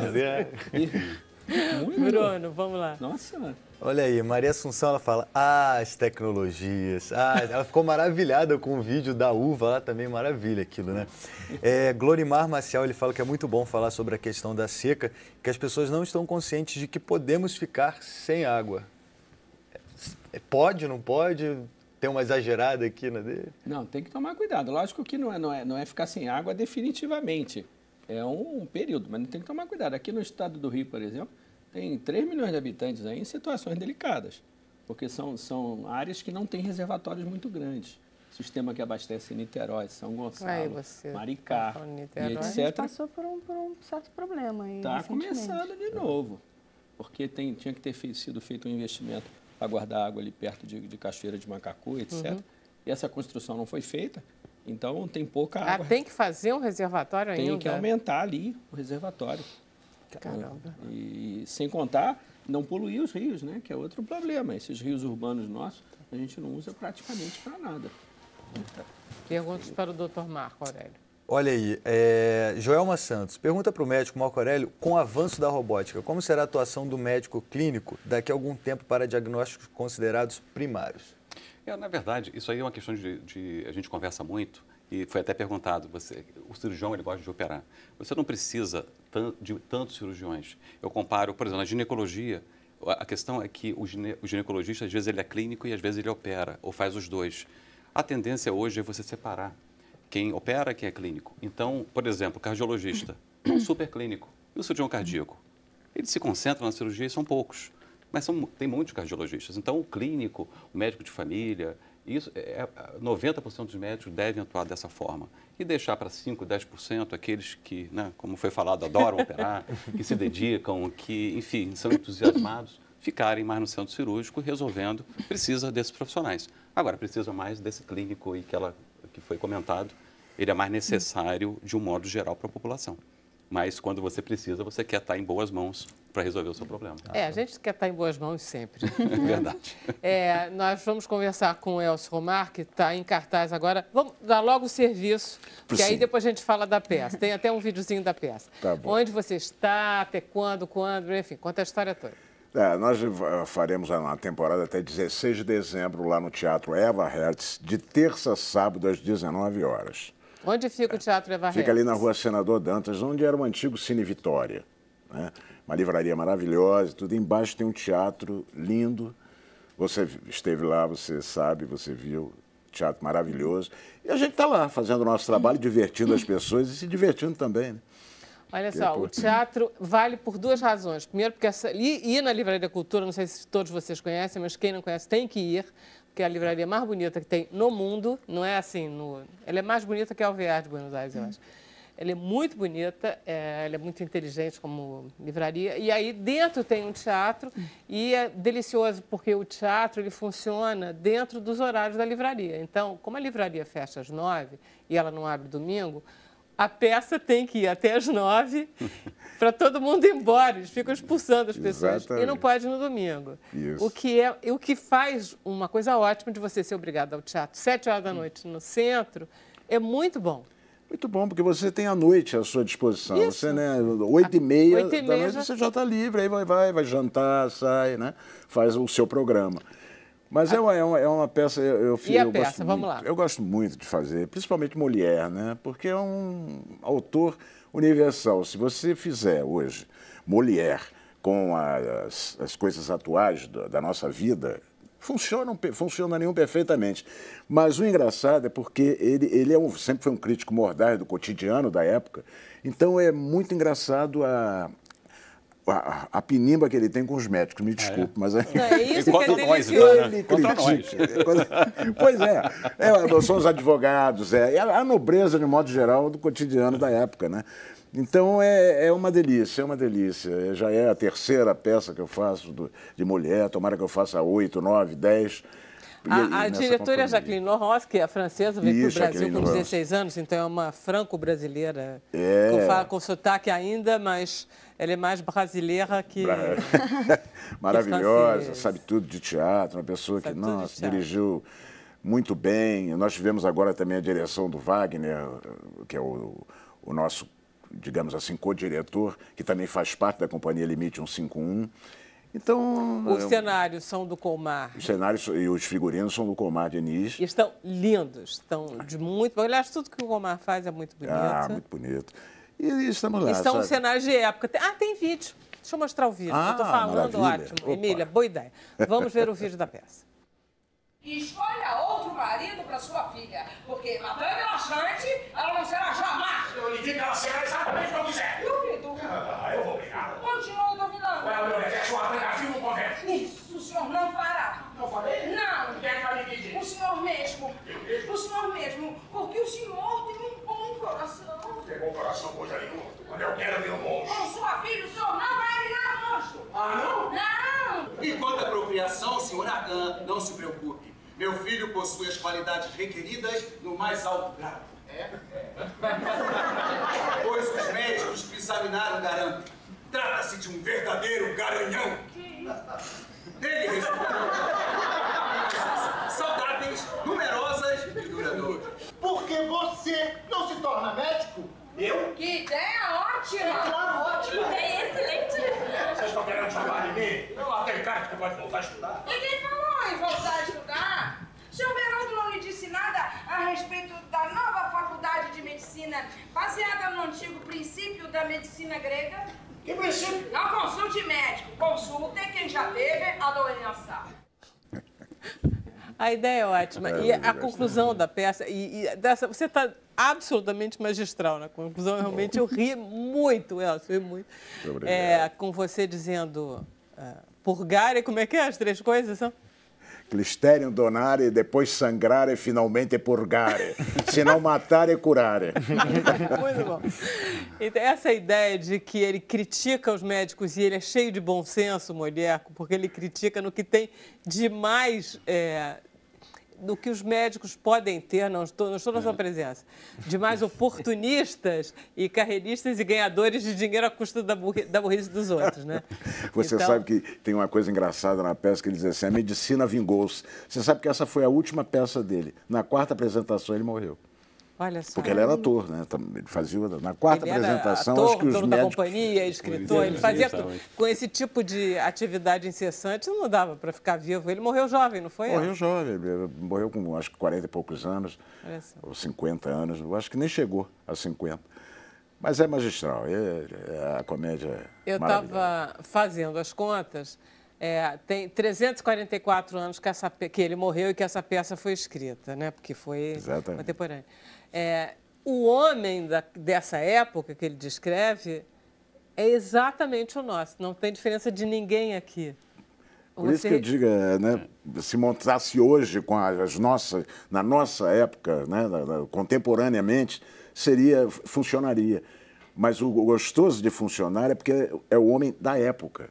Bruno, vamos lá. Nossa. Olha aí, Maria Assunção, ela fala, as tecnologias. Ela ficou maravilhada com o vídeo da uva lá também, maravilha aquilo, né? Glorimar Maciel, ele fala que é muito bom falar sobre a questão da seca, que as pessoas não estão conscientes de que podemos ficar sem água. Pode, não pode? Tem uma exagerada aqui na dele? Não, tem que tomar cuidado. Lógico que não é ficar sem água definitivamente. É um período, mas não tem que tomar cuidado. Aqui no estado do Rio, por exemplo, tem 3 milhões de habitantes aí em situações delicadas, porque são áreas que não têm reservatórios muito grandes. Sistema que abastece Niterói, São Gonçalo, Maricá e etc. A gente passou por um certo problema aí. Está começando de novo, porque tinha que ter sido feito um investimento para guardar água ali perto de Cachoeira de Macacu, etc. E essa construção não foi feita, então tem pouca água. Tem que fazer um reservatório ainda? Tem que aumentar ali o reservatório. Caramba. E sem contar, não poluir os rios, né? Que é outro problema. Esses rios urbanos nossos, a gente não usa praticamente para nada. Perguntas para o Dr. Marco Aurélio. Olha aí, Joelma Santos, pergunta para o médico Marco Aurélio, com o avanço da robótica, como será a atuação do médico clínico daqui a algum tempo para diagnósticos considerados primários? Na verdade, isso aí é uma questão de a gente conversa muito. E foi até perguntado, o cirurgião ele gosta de operar. Você não precisa de tantos cirurgiões. Eu comparo, por exemplo, na ginecologia, a questão é que o ginecologista, às vezes, ele é clínico e às vezes ele opera, ou faz os dois. A tendência hoje é você separar quem opera e quem é clínico. Então, por exemplo, o cardiologista é um super clínico. E o cirurgião cardíaco? Eles se concentram na cirurgia e são poucos. Mas tem muitos cardiologistas. Então, o clínico, o médico de família, 90% dos médicos devem atuar dessa forma. E deixar para 5%, 10% aqueles que, como foi falado, adoram operar, que se dedicam, que, enfim, são entusiasmados, ficarem mais no centro cirúrgico resolvendo. Precisa desses profissionais. Agora, precisa mais desse clínico que foi comentado, ele é mais necessário de um modo geral para a população. Mas quando você precisa, você quer estar em boas mãos para resolver o seu problema. A gente quer estar em boas mãos sempre. Verdade. Nós vamos conversar com o Elcio Romar, que está em cartaz agora. Vamos dar logo o serviço, porque aí depois a gente fala da peça. Tem até um videozinho da peça. Tá bom. Onde você está, até quando, enfim, conta a história toda. Nós faremos uma temporada até 16 de dezembro lá no Teatro Eva Hertz, de terça a sábado às 19 horas. Onde fica o Teatro Eva Hertz? Fica ali na Rua Senador Dantas, onde era o antigo Cine Vitória, né? Uma livraria maravilhosa, tudo embaixo tem um teatro lindo. Você esteve lá, você sabe, você viu, teatro maravilhoso. E a gente está lá fazendo o nosso trabalho, divertindo as pessoas e se divertindo também, né? Olha só, o teatro vale por duas razões. Primeiro, porque ir na Livraria da Cultura, não sei se todos vocês conhecem, mas quem não conhece tem que ir, porque é a livraria mais bonita que tem no mundo. Não é assim, ela é mais bonita que a Alvear de Buenos Aires, eu acho. Ela é muito bonita, ela é muito inteligente como livraria. E aí dentro tem um teatro e é delicioso porque o teatro ele funciona dentro dos horários da livraria. Então, como a livraria fecha às 9 e ela não abre domingo, a peça tem que ir até às 9 para todo mundo ir embora. Eles ficam expulsando as pessoas. Exatamente. E não pode no domingo. Isso. O que faz uma coisa ótima de você ser obrigado ao teatro 7 horas da noite no centro é muito bom. Muito bom, porque você tem a noite à sua disposição. Isso. Você, né, 8h30 da noite, você já está livre, aí vai jantar, sai, né? Faz o seu programa. Mas é uma peça... E a peça? Vamos lá. Eu gosto muito de fazer, principalmente Molière, né? Porque é um autor universal. Se você fizer hoje Molière com as coisas atuais da nossa vida, funcionariam perfeitamente. Mas o engraçado é porque ele sempre foi um crítico mordaz do cotidiano da época, então é muito engraçado a pinimba que ele tem com os médicos, me desculpe, mas... É isso que ele Pois são os advogados, a nobreza, de modo geral, do cotidiano da época, né? Então, é uma delícia. Já é a terceira peça que eu faço de Molière, tomara que eu faça 8, 9, 10... A diretora é Jacqueline Laurence, que é francesa, veio para o Brasil com 16 anos, então é uma franco-brasileira, com sotaque ainda, mas ela é mais brasileira que... Maravilhosa, sabe tudo de teatro, uma pessoa que, dirigiu muito bem. Nós tivemos agora também a direção do Wagner, que é o nosso, digamos assim, co-diretor, que também faz parte da Companhia Limite 151. Então, os cenários são do Colmar. Os cenários e os figurinos são do Colmar Diniz. E estão lindos, estão de muito... Aliás, tudo que o Colmar faz é muito bonito. Muito bonito. E estamos lá. E são cenários de época. Tem vídeo. Deixa eu mostrar o vídeo. Eu estou falando, maravilha. Ótimo. Emília, boa ideia. Vamos ver o vídeo da peça. Escolha outro marido para sua filha, porque matando relaxante, ela não será jamais. Eu lhe digo que ela será exatamente como quiser. Duvido. Eu vou brigar. Continua duvidando. Meu exército apanha no convento. Isso o senhor não fará. Não falei? Não. Quem é que vai me pedir? O senhor mesmo. O senhor mesmo, porque o senhor tem um bom coração. Tem bom coração, coisa nenhuma. Quando eu quero ver um monstro. Com sua filha, o senhor não vai virar monstro. Não? Não. E quanto à procriação, senhor Agan, não se preocupe. Meu filho possui as qualidades requeridas no mais alto grau. Pois os médicos que examinaram garantem. Trata-se de um verdadeiro garanhão. Ele respondeu. Saudáveis, numerosas e duradouras. Por que você não se torna médico? Eu? Que ideia ótima. Claro, ótima. Ideia excelente. Vocês estão querendo chamar de mim? Eu tenho cara que pode voltar a estudar. E quem falou em voltar a estudar? O senhor Beraldo não lhe disse nada a respeito da nova faculdade de medicina baseada no antigo princípio da medicina grega? Que princípio? Não consulte médico, consulte quem já teve a doença. A ideia é ótima. E a conclusão da peça, você está absolutamente magistral na conclusão. Realmente eu ri muito, Elcio, muito. Com você dizendo purgare, como é que é as três coisas? São? Clisterium donare, depois sangrare, finalmente purgare. Se não matare, curare. Muito bom. Então, essa ideia de que ele critica os médicos e ele é cheio de bom senso, Molière, porque ele critica no que tem de mais do que os médicos podem ter, não estou na sua presença, de mais oportunistas e carreiristas e ganhadores de dinheiro à custa da burrice dos outros, né? Você então... sabe que tem uma coisa engraçada na peça que ele diz assim, a medicina vingou-se. Você sabe que essa foi a última peça dele. Na quarta apresentação ele morreu. Olha só. Porque ele era ator, né? Ele fazia na quarta apresentação, ator, acho que os dono médicos... da companhia, escritor, ele fazia tudo. Com esse tipo de atividade incessante, não dava para ficar vivo. Ele morreu jovem, não foi? Morreu jovem, ele morreu com acho que 40 e poucos anos, ou 50 anos, eu acho que nem chegou a 50. Mas é magistral, a comédia Eu estava fazendo as contas, tem 344 anos que ele morreu e que essa peça foi escrita, né? Porque foi contemporânea. O homem dessa época que ele descreve é exatamente o nosso, não tem diferença de ninguém aqui. Por isso que eu digo, né, se montasse hoje com na nossa época, né, contemporaneamente, funcionaria. Mas o gostoso de funcionar é porque é o homem da época.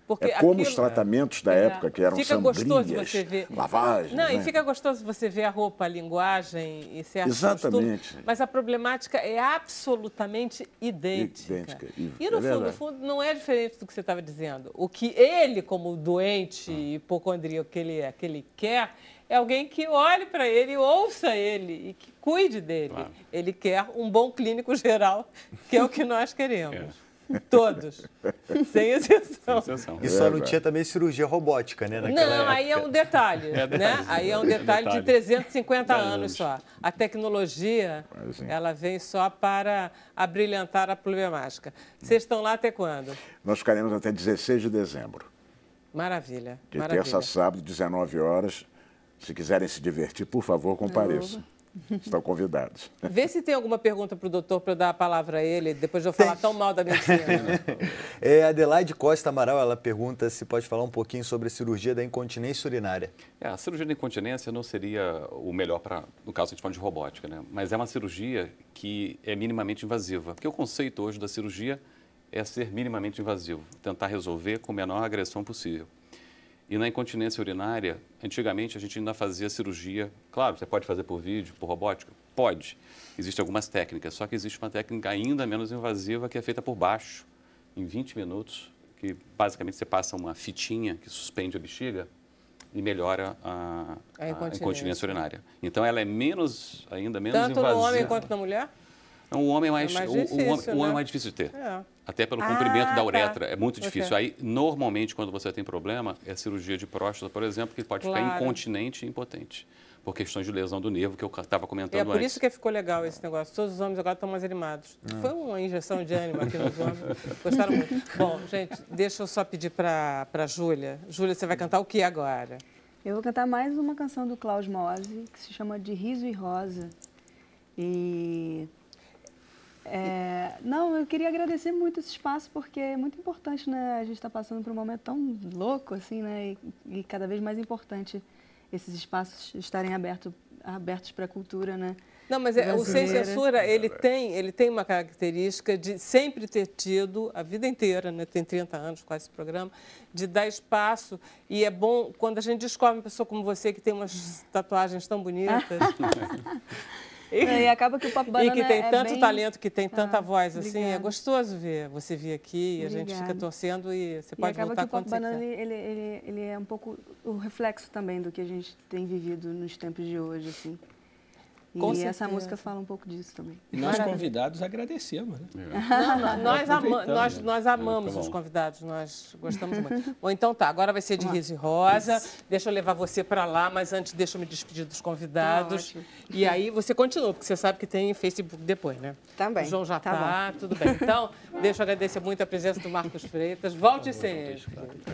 Porque como os tratamentos da época, que eram sombrinhas, lavagens. Não, e fica gostoso você ver a roupa, a linguagem e certos Exatamente. Mas a problemática é absolutamente idêntica. E no fundo, não é diferente do que você estava dizendo. O que ele, como doente hipocondríaco que ele quer, é alguém que olhe para ele, ouça ele e que cuide dele. Claro. Ele quer um bom clínico geral, que é o que nós queremos. Todos, sem exceção. E só não tinha também cirurgia robótica, né? Não, época. Aí é um detalhe, né? Aí é um detalhe de 350 anos só. A tecnologia, ela vem só para abrilhantar a problemática. Vocês estão lá até quando? Nós ficaremos até 16 de dezembro. Maravilha. De terça a sábado, 19 horas. Se quiserem se divertir, por favor, compareçam. Estão convidados. Vê se tem alguma pergunta para o doutor para eu dar a palavra a ele, depois de eu falar tão mal da medicina. Adelaide Costa Amaral, ela pergunta se pode falar um pouquinho sobre a cirurgia da incontinência urinária. A cirurgia da incontinência não seria o melhor no caso a gente fala de robótica, né? Mas é uma cirurgia que é minimamente invasiva. Porque o conceito hoje da cirurgia é ser minimamente invasivo, tentar resolver com a menor agressão possível. E na incontinência urinária, antigamente a gente ainda fazia cirurgia, claro, você pode fazer por vídeo, por robótica? Pode. Existem algumas técnicas, só que existe uma técnica ainda menos invasiva que é feita por baixo, em 20 minutos, que basicamente você passa uma fitinha que suspende a bexiga e melhora a incontinência urinária. Então ela é ainda menos invasiva. Tanto no homem quanto na mulher? O homem é mais difícil de ter. Até pelo comprimento da uretra, é muito difícil. Aí, normalmente, quando você tem problema, é cirurgia de próstata, por exemplo, que pode ficar incontinente e impotente, por questões de lesão do nervo que eu estava comentando antes. É por isso que ficou legal esse negócio. Todos os homens agora estão mais animados. Foi uma injeção de ânimo aqui nos homens. Gostaram muito. Bom, gente, deixa eu só pedir para a Júlia. Júlia, você vai cantar o que agora? Eu vou cantar mais uma canção do Klaus Mose, que se chama De Riso e Rosa. Não, eu queria agradecer muito esse espaço, porque é muito importante, né? A gente está passando por um momento tão louco, assim, né? E cada vez mais importante esses espaços estarem abertos para a cultura, né? Não, mas o Sem Censura, ele tem uma característica de sempre ter tido, a vida inteira, né? Tem 30 anos quase esse programa, de dar espaço. E é bom quando a gente descobre uma pessoa como você, que tem umas tatuagens tão bonitas. E acaba que o Papo Banana que tem tanto bem... talento, que tem tanta voz, assim, obrigada. É gostoso ver você vir aqui e a gente fica torcendo e você pode voltar quando você quer. E acaba que o Papo Banana, ele é um pouco o reflexo também do que a gente tem vivido nos tempos de hoje, assim. E essa música fala um pouco disso também. E nós convidados agradecemos, né? Nós amamos os convidados, nós gostamos muito. Bom, então tá, agora vai ser de Riso e Rosa. Deixa eu levar você para lá, mas antes deixa eu me despedir dos convidados. E aí você continua, porque você sabe que tem Facebook depois, né? Também. O João já tá tudo bem. Então, deixa eu agradecer muito a presença do Marcos Freitas. Volte sempre.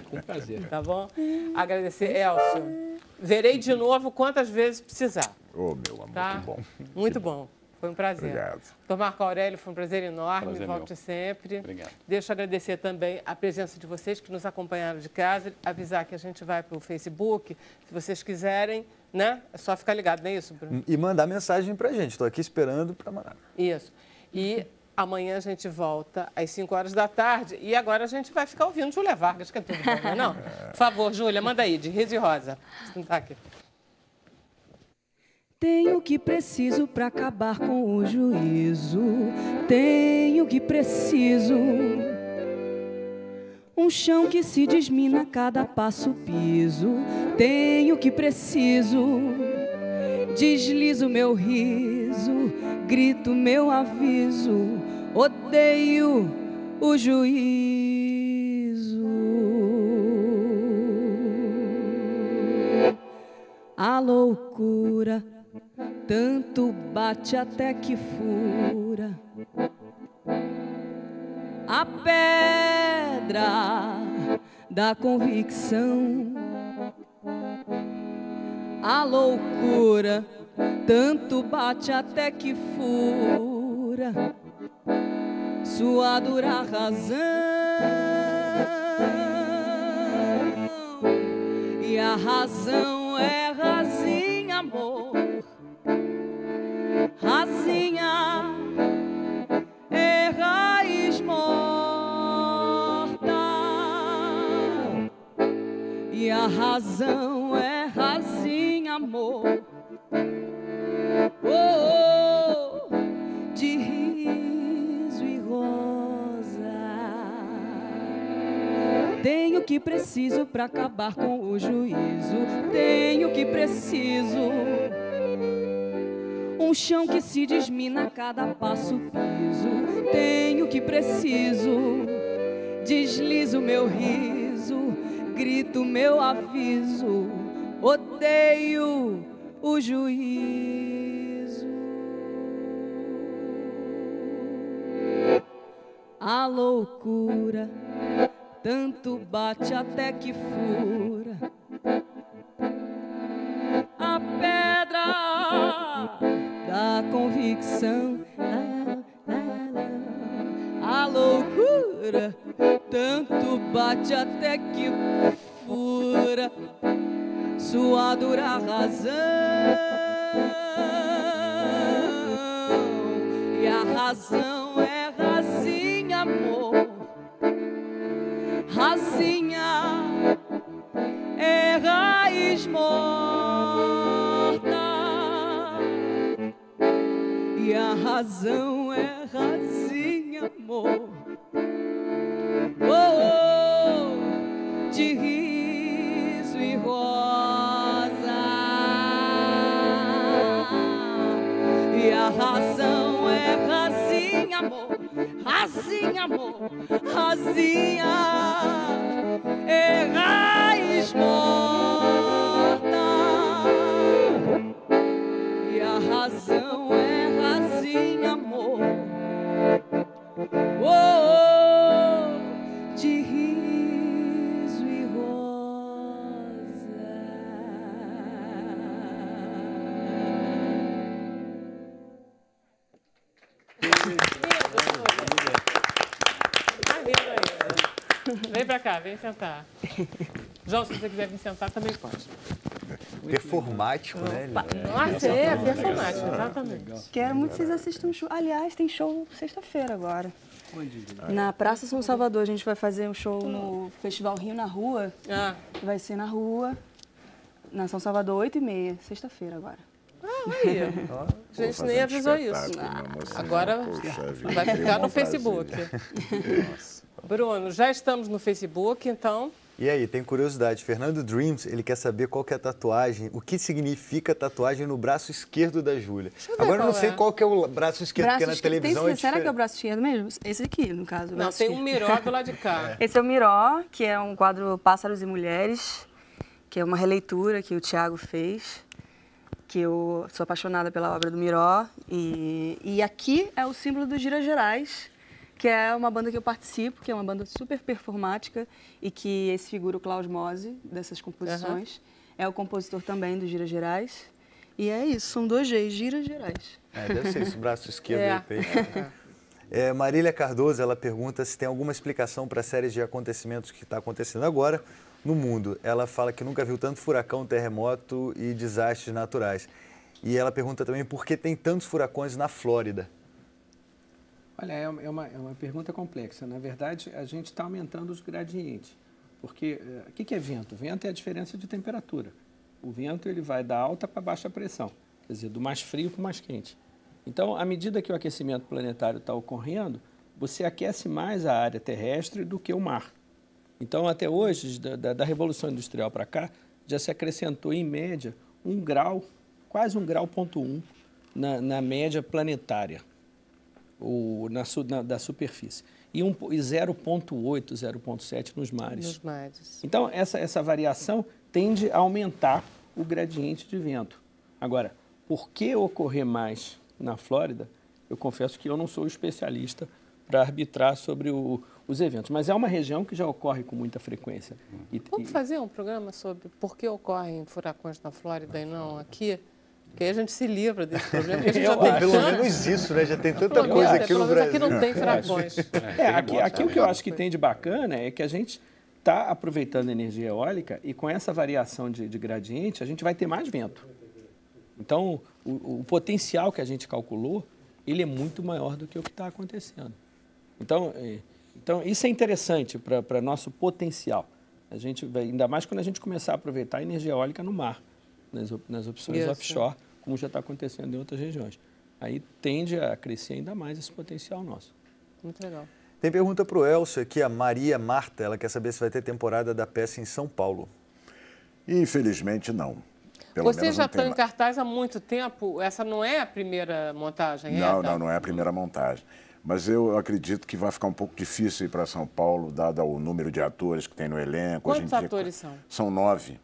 Com prazer. Tá bom? Agradecer, Elcio. Verei de novo quantas vezes precisar. Meu amor, tá? muito bom. Muito bom. Foi um prazer. Obrigado. Doutor Marco Aurélio, foi um prazer enorme. Prazer Volte meu. sempre. Obrigado. Deixa eu agradecer também a presença de vocês que nos acompanharam de casa. Avisar que a gente vai para o Facebook. Se vocês quiserem, né? É só ficar ligado, não é isso, Bruno? E mandar mensagem para a gente. Estou aqui esperando para mandar. Isso. E amanhã a gente volta às 5 horas da tarde. E agora a gente vai ficar ouvindo Júlia Vargas, que é tudo bom, não é não? Por favor, Júlia, manda aí, de Riso e Rosa. Você não está aqui. Tenho o que preciso para acabar com o juízo. Tenho o que preciso. Um chão que se desmina a cada passo piso. Tenho o que preciso. Deslizo meu riso, grito meu aviso. Odeio o juízo. A loucura tanto bate até que fura a pedra da convicção. A loucura tanto bate até que fura sua dura razão. E a razão é razinha, amor. Razinha é raiz morta. E a razão é razinha, amor. Oh, oh, de riso e rosa. Tenho o que preciso para acabar com o juízo. Tenho o que preciso. Um chão que se desmina a cada passo piso. Tenho o que preciso. Deslizo meu riso, grito meu aviso. Odeio o juízo. A loucura tanto bate até que fura a pedra da convicção. A loucura tanto bate até que fura sua dura razão. E a razão é razinha, amor. Razinha é raiz morta. E a razão é razinha, amor. Oh, oh, de riso e rosa. E a razão é razinha, amor. Razinha, amor. Razinha é raiz morta. E a razão é razinha, amor. Oh, oh, de riso e rosa. Vem pra cá, vem sentar. João, se você quiser vir sentar, também pode. Performático, né? Nossa, é performático, exatamente. Quero muito que vocês assistam um show. Aliás, tem show sexta-feira agora. Na Praça São Salvador, a gente vai fazer um show no Festival Rio na Rua. Vai ser na rua, na São Salvador, 8h30, sexta-feira agora. Aí. A gente nem avisou isso. Agora vai ficar no Facebook. Bruno, já estamos no Facebook, então... E aí, tem curiosidade. Fernando Dreams, ele quer saber qual que é a tatuagem, o que significa a tatuagem no braço esquerdo da Júlia. Agora eu não sei qual que é o braço esquerdo, porque na televisão é diferente. Será que é o braço esquerdo mesmo? Esse aqui, no caso. Não, tem um Miró do lado de cá. Esse é o Miró, que é um quadro Pássaros e Mulheres, que é uma releitura que o Thiago fez, que eu sou apaixonada pela obra do Miró. E aqui é o símbolo dos Giras Gerais, que é uma banda que eu participo, que é uma banda super performática e que esse figura o Klaus Mose, dessas composições. É o compositor também do Giras Gerais. E é isso, são 2 Gs, Giras Gerais. Deve ser isso, braço esquerdo e peito. Marília Cardoso, ela pergunta se tem alguma explicação para a série de acontecimentos que está acontecendo agora no mundo. Ela fala que nunca viu tanto furacão, terremoto e desastres naturais. E ela pergunta também por que tem tantos furacões na Flórida. Olha, é uma pergunta complexa. Na verdade, a gente está aumentando os gradientes. Porque o que é vento? Vento é a diferença de temperatura. O vento ele vai da alta para baixa pressão. quer dizer, do mais frio para o mais quente. Então, à medida que o aquecimento planetário está ocorrendo, você aquece mais a área terrestre do que o mar. Então, até hoje, da Revolução Industrial para cá, já se acrescentou, em média, 1 grau, quase 1,1 grau na média planetária, da superfície. E 0,8, 0,7 nos mares. Então, essa variação tende a aumentar o gradiente de vento. Agora, por que ocorrer mais na Flórida? Eu confesso que eu não sou especialista para arbitrar sobre os eventos, mas é uma região que já ocorre com muita frequência. Vamos fazer um programa sobre por que ocorrem furacões na Flórida e não aqui? Porque aí a gente se livra desse problema. A gente já tem pelo menos isso, né? Já tem tanta coisa aqui no Brasil. Aqui não tem furacões. Aqui o que eu acho que tem de bacana é que a gente está aproveitando a energia eólica e com essa variação de gradiente, a gente vai ter mais vento. Então, o potencial que a gente calculou, ele é muito maior do que o que está acontecendo. Então, isso é interessante para nosso potencial. Ainda mais quando a gente começar a aproveitar a energia eólica no mar, nas opções offshore, como já está acontecendo em outras regiões. Aí tende a crescer ainda mais esse potencial nosso. Muito legal. Tem pergunta para o Elcio aqui, a Maria Marta, ela quer saber se vai ter temporada da peça em São Paulo. Infelizmente, não. Você já está em cartaz há muito tempo, essa não é a primeira montagem? Não é a primeira montagem. Mas eu acredito que vai ficar um pouco difícil ir para São Paulo, dado o número de atores que tem no elenco. Quantos atores são? São 9.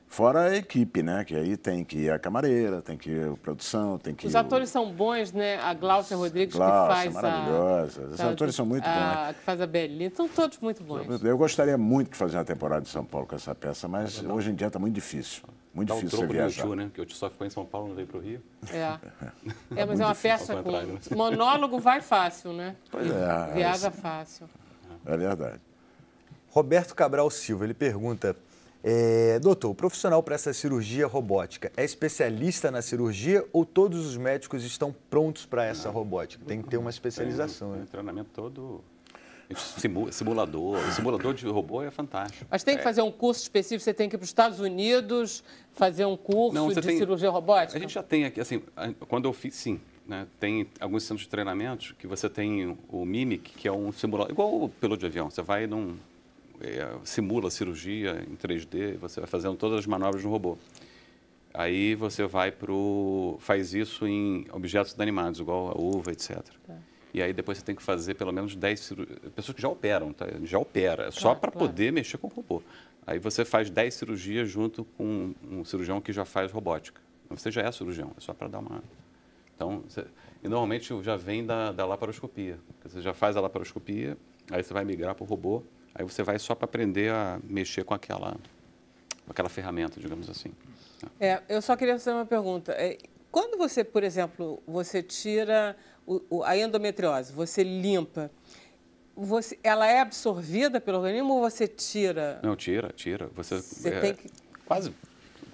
Fora a equipe, né? Que aí tem que ir a camareira, tem que ir a produção, tem que ir... Os atores são bons, né? A Gláucia Rodrigues, que faz maravilhosa. Os atores são muito bons. Que faz a Belinha, são todos muito bons. Eu gostaria muito de fazer uma temporada de São Paulo com essa peça, mas hoje em dia está muito difícil. Muito difícil você viajar. No né? Que eu só ficou em São Paulo, não veio para o Rio. Mas é uma peça com... Monólogo vai fácil, né? Pois é. Viaja fácil. É verdade. Roberto Cabral Silva, ele pergunta... doutor, o profissional para essa cirurgia robótica é especialista na cirurgia ou todos os médicos estão prontos para essa robótica? Tem que ter uma especialização, né? O treinamento todo, simulador. O simulador de robô é fantástico. Mas tem que fazer um curso específico, você tem que ir para os Estados Unidos fazer um curso de cirurgia robótica? A gente já tem aqui, assim, quando eu fiz, sim. Né? Tem alguns centros de treinamento que você tem o Mimic, que é um simulador, igual o piloto de avião, você vai simula a cirurgia em 3D, você vai fazendo todas as manobras no robô. Aí você faz isso em objetos inanimados, igual a uva, etc. E aí depois você tem que fazer pelo menos 10 cirurgias. Pessoas que já operam, tá? Já opera, só para poder mexer com o robô. Aí você faz 10 cirurgias junto com um cirurgião que já faz robótica. Você já é cirurgião, é só para dar uma... Então, e normalmente já vem da laparoscopia. Você já faz a laparoscopia, aí você vai migrar para o robô. Aí você vai só para aprender a mexer com aquela ferramenta, digamos assim. Eu só queria fazer uma pergunta. Quando você, por exemplo, você tira a endometriose, você limpa, ela é absorvida pelo organismo ou você tira? Não, tira. Você tem que... Quase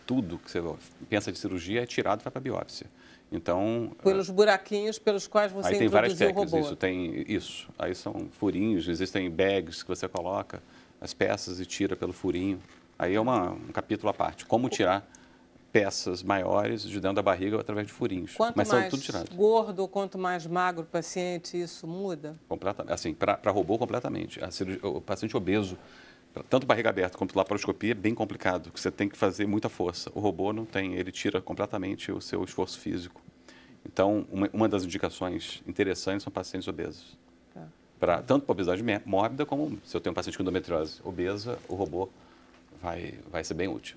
tudo que você pensa de cirurgia é tirado e vai para a biópsia. Então, pelos buraquinhos pelos quais você aí tem várias introduziu técnicas, isso. Aí são furinhos, existem bags que você coloca as peças e tira pelo furinho. Aí é um capítulo à parte. Como tirar peças maiores de dentro da barriga através de furinhos. Mas são tudo tirados. Gordo ou quanto mais magro o paciente, isso muda? Completamente. Assim, para robô, completamente. O paciente obeso, tanto barriga aberta quanto laparoscopia, é bem complicado, porque você tem que fazer muita força. O robô não tem, ele tira completamente o seu esforço físico. Então, uma das indicações interessantes são pacientes obesos. Tanto para obesidade mórbida, como se eu tenho um paciente com endometriose obesa, o robô vai ser bem útil.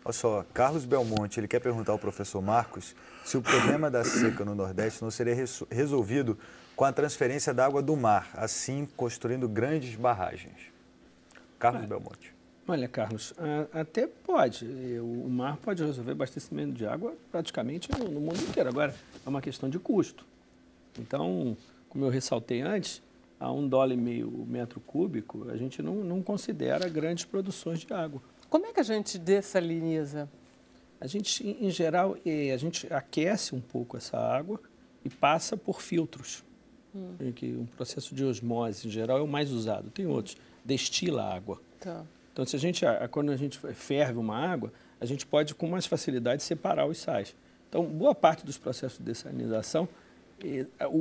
Olha só, Carlos Belmonte, ele quer perguntar ao professor Marcos se o problema da seca no Nordeste não seria resolvido com a transferência da água do mar, assim construindo grandes barragens. Carlos Belmonte. Olha, Carlos, até pode. O mar pode resolver abastecimento de água praticamente no mundo inteiro. Agora, é uma questão de custo. Então, como eu ressaltei antes, a $1,50 o metro cúbico, a gente não considera grandes produções de água. Como é que a gente dessaliniza? A gente, em geral, a gente aquece um pouco essa água e passa por filtros. Que um processo de osmose, em geral, é o mais usado. Tem outros. Destila a água. Então, quando a gente ferve uma água, a gente pode, com mais facilidade, separar os sais. Então, boa parte dos processos de dessalinização,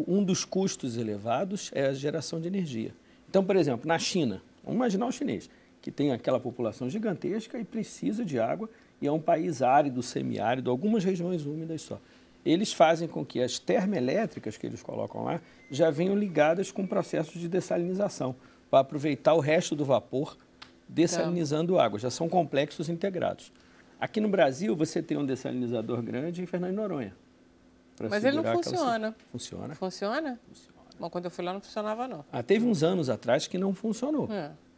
um dos custos elevados é a geração de energia. Então, por exemplo, na China, vamos imaginar o chinês, que tem aquela população gigantesca e precisa de água, e é um país árido, semiárido, algumas regiões úmidas só. Eles fazem com que as termoelétricas que eles colocam lá já venham ligadas com processos de dessalinização, para aproveitar o resto do vapor dessalinizando água. Já são complexos integrados. Aqui no Brasil, você tem um dessalinizador grande em Fernando de Noronha. Mas ele não funciona. Funciona. Funciona? Bom, quando eu fui lá não funcionava, não. Teve uns anos atrás que não funcionou.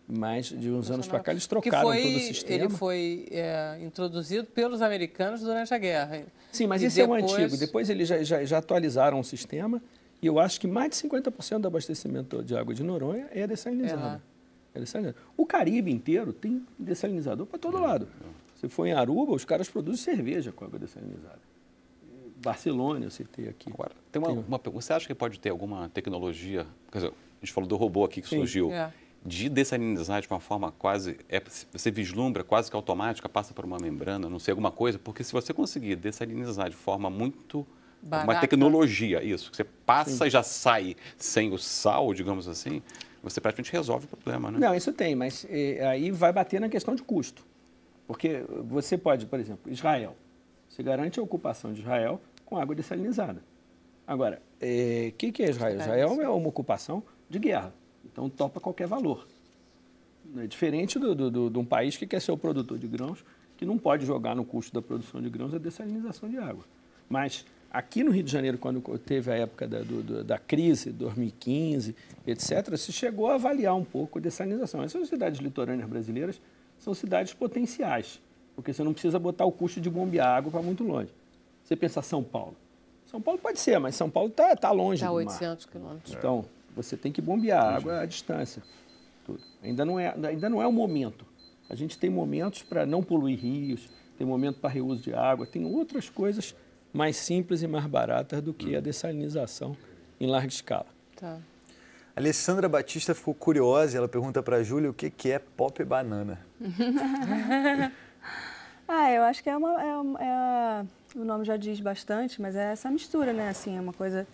Mas de uns anos para cá eles trocaram todo o sistema. Ele foi introduzido pelos americanos durante a guerra. Sim, mas esse depois... é o antigo. Depois eles já atualizaram o sistema e eu acho que mais de 50% do abastecimento de água de Noronha é dessalinizado. O Caribe inteiro tem dessalinizador para todo lado. Se for em Aruba, os caras produzem cerveja com água dessalinizada. Barcelona, eu citei aqui. Agora, você acha que pode ter alguma tecnologia, quer dizer, a gente falou do robô aqui que surgiu, de dessalinizar de uma forma quase, você vislumbra quase que automática, passa por uma membrana, não sei, alguma coisa, porque se você conseguir dessalinizar de forma muito... barata. Uma tecnologia, isso, que você passa e já sai sem o sal, digamos assim, você praticamente resolve o problema, né? Não, isso tem, mas aí vai bater na questão de custo. Porque você pode, por exemplo, Israel, você garante a ocupação de Israel com água dessalinizada. Agora, o que é Israel? Israel é uma ocupação de guerra, então topa qualquer valor. É diferente de um país que quer ser o produtor de grãos, que não pode jogar no custo da produção de grãos a dessalinização de água. Mas aqui no Rio de Janeiro, quando teve a época da crise, 2015, etc., se chegou a avaliar um pouco a dessalinização. Essas cidades litorâneas brasileiras são cidades potenciais, porque você não precisa botar o custo de bombear água para muito longe. Você pensa São Paulo. São Paulo pode ser, mas São Paulo está longe do mar. Está 800 quilômetros. Então, você tem que bombear água à distância. Tudo. Ainda não é o momento. A gente tem momentos para não poluir rios, tem momento para reuso de água, tem outras coisas mais simples e mais baratas do que a dessalinização em larga escala. Tá. A Alessandra Batista ficou curiosa e ela pergunta para a Júlia o que é pop banana. Eu acho que o nome já diz bastante, mas é essa mistura, né? Assim, é uma coisa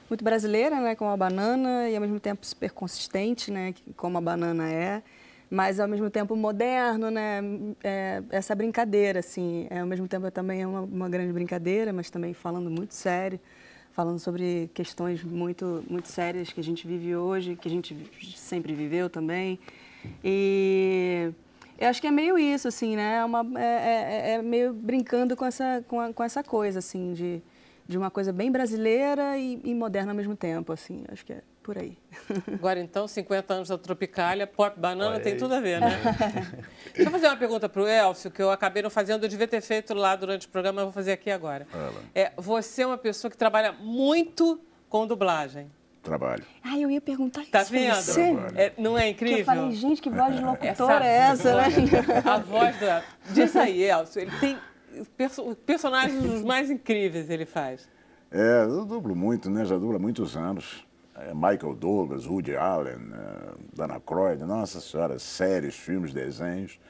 muito brasileira, né? Com a banana e ao mesmo tempo super consistente, né? Como a banana é, mas ao mesmo tempo moderno, né? Essa brincadeira, assim, ao mesmo tempo também é uma grande brincadeira, mas também falando muito sério, falando sobre questões muito, muito sérias que a gente vive hoje, que a gente sempre viveu também. E eu acho que é meio isso, assim, né? É meio brincando com essa coisa, assim, de uma coisa bem brasileira e moderna ao mesmo tempo, assim. Acho que é por aí. Agora, então, 50 anos da Tropicália, pop banana tem tudo a ver, né? Deixa eu fazer uma pergunta para o Elcio, que eu acabei não fazendo, eu devia ter feito lá durante o programa, mas vou fazer aqui agora. Você é uma pessoa que trabalha muito com dublagem. Trabalho. Eu ia perguntar isso. Tá vendo? Você. Não é incrível? Eu falei, gente, que voz de locutor é essa, né? A voz diz aí, Elcio, ele tem personagens os mais incríveis, ele faz. Eu dublo muito, né? Já dublo há muitos anos. Michael Douglas, Woody Allen, Dana Croyd, nossa senhora, séries, filmes, desenhos.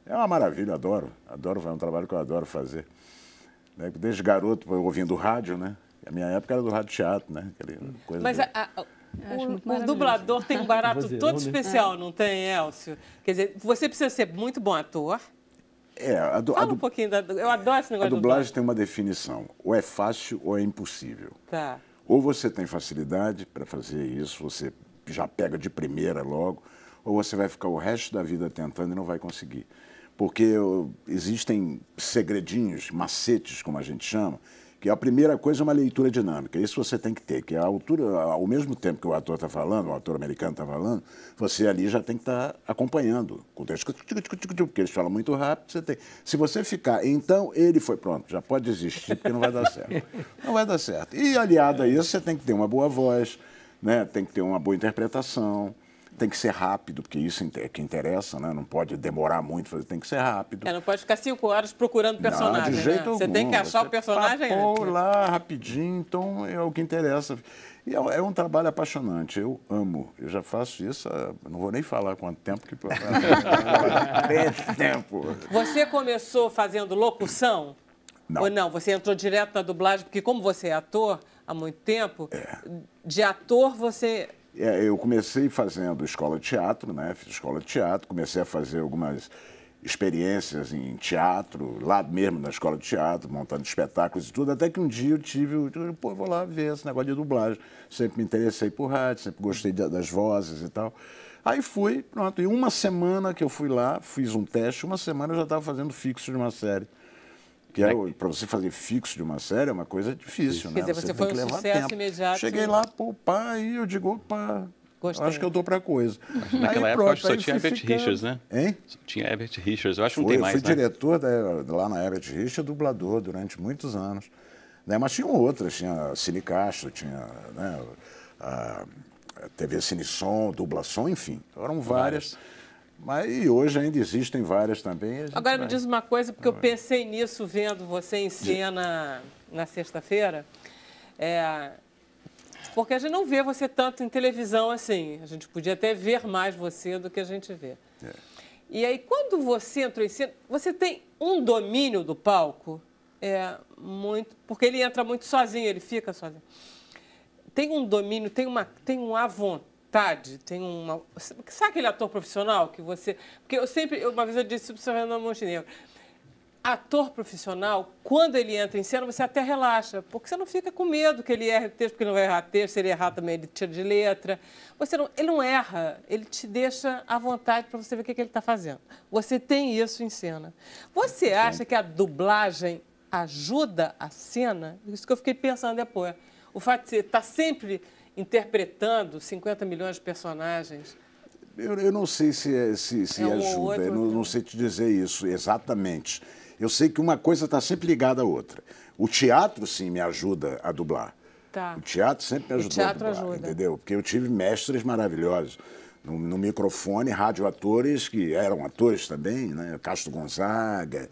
É uma maravilha, adoro. É um trabalho que eu adoro fazer. Desde garoto, ouvindo rádio, né? A minha época era do rádio teatro, né? Mas o dublador tem um barato todo especial, não tem, Elcio? Quer dizer, você precisa ser muito bom ator. Fala um pouquinho eu adoro esse negócio de dublagem. A dublagem tem uma definição. Ou é fácil ou é impossível. Tá. Ou você tem facilidade para fazer isso, você já pega de primeira logo, ou você vai ficar o resto da vida tentando e não vai conseguir. Porque existem segredinhos, macetes, como a gente chama, que a primeira coisa é uma leitura dinâmica. Isso você tem que ter, que a altura, ao mesmo tempo que o ator está falando, o ator americano está falando, você ali já tem que estar acompanhando. Porque eles falam muito rápido, você tem. Se você ficar, então ele foi pronto, já pode desistir, porque não vai dar certo. Não vai dar certo. E aliado a isso, você tem que ter uma boa voz, né? Tem que ter uma boa interpretação, tem que ser rápido, porque isso é que interessa, né? Não pode demorar muito, tem que ser rápido. Não pode ficar 5 horas procurando personagem, não, de jeito algum. Você tem que achar o personagem antes. Lá, rapidinho, então é o que interessa. E é um trabalho apaixonante, eu amo. Eu já faço isso, não vou nem falar quanto tempo, que tem tempo. Você começou fazendo locução? Não. Ou não? Você entrou direto na dublagem, porque como você é ator há muito tempo, de ator você... eu comecei fazendo escola de teatro, né? Fiz escola de teatro, comecei a fazer algumas experiências em teatro, lá mesmo na escola de teatro, montando espetáculos e tudo, até que um dia eu vou lá ver esse negócio de dublagem. Sempre me interessei por rádio, sempre gostei das vozes e tal. Aí fui, pronto, e uma semana que eu fui lá, fiz um teste, uma semana eu já estava fazendo fixo de uma série. Que para você fazer fixo de uma série é uma coisa difícil, né? Quer dizer, você foi um sucesso imediato. Cheguei lá, aí eu digo, opa, acho que eu dou pra coisa. Naquela época, eu acho que só tinha Herbert Richards, né? Hein? Tinha Herbert Richards, eu acho que não tem mais, Eu fui diretor lá na Herbert Richards, dublador, durante muitos anos. Né? Mas tinham outras, tinha Cine Castro, tinha a TV Cine Som, Dublação, enfim, eram várias. Mas hoje ainda existem várias também. Agora me diz uma coisa, porque eu pensei nisso vendo você em cena na sexta-feira. Porque a gente não vê você tanto em televisão assim. A gente podia até ver mais você do que a gente vê. E aí, quando você entrou em cena, você tem um domínio do palco, muito, porque ele entra muito sozinho, ele fica sozinho. Tem um domínio, tem uma vontade. Sabe aquele ator profissional que você... Porque uma vez eu disse para o Fernando Montenegro, ator profissional, quando ele entra em cena, você até relaxa, porque você não fica com medo que ele erre o texto, porque ele não vai errar texto, se ele errar também, ele tira de letra. Ele não erra, ele te deixa à vontade para você ver o que ele está fazendo. Você tem isso em cena. Você acha que a dublagem ajuda a cena? Isso que eu fiquei pensando depois. O fato de você estar sempre interpretando 50 milhões de personagens. Eu não sei se ajuda, eu não sei te dizer isso exatamente. Eu sei que uma coisa está sempre ligada à outra. O teatro, sim, me ajuda a dublar. Tá. O teatro sempre me ajudou a dublar, entendeu? Porque eu tive mestres maravilhosos. No microfone, radioatores que eram atores também, né? Castro Gonzaga,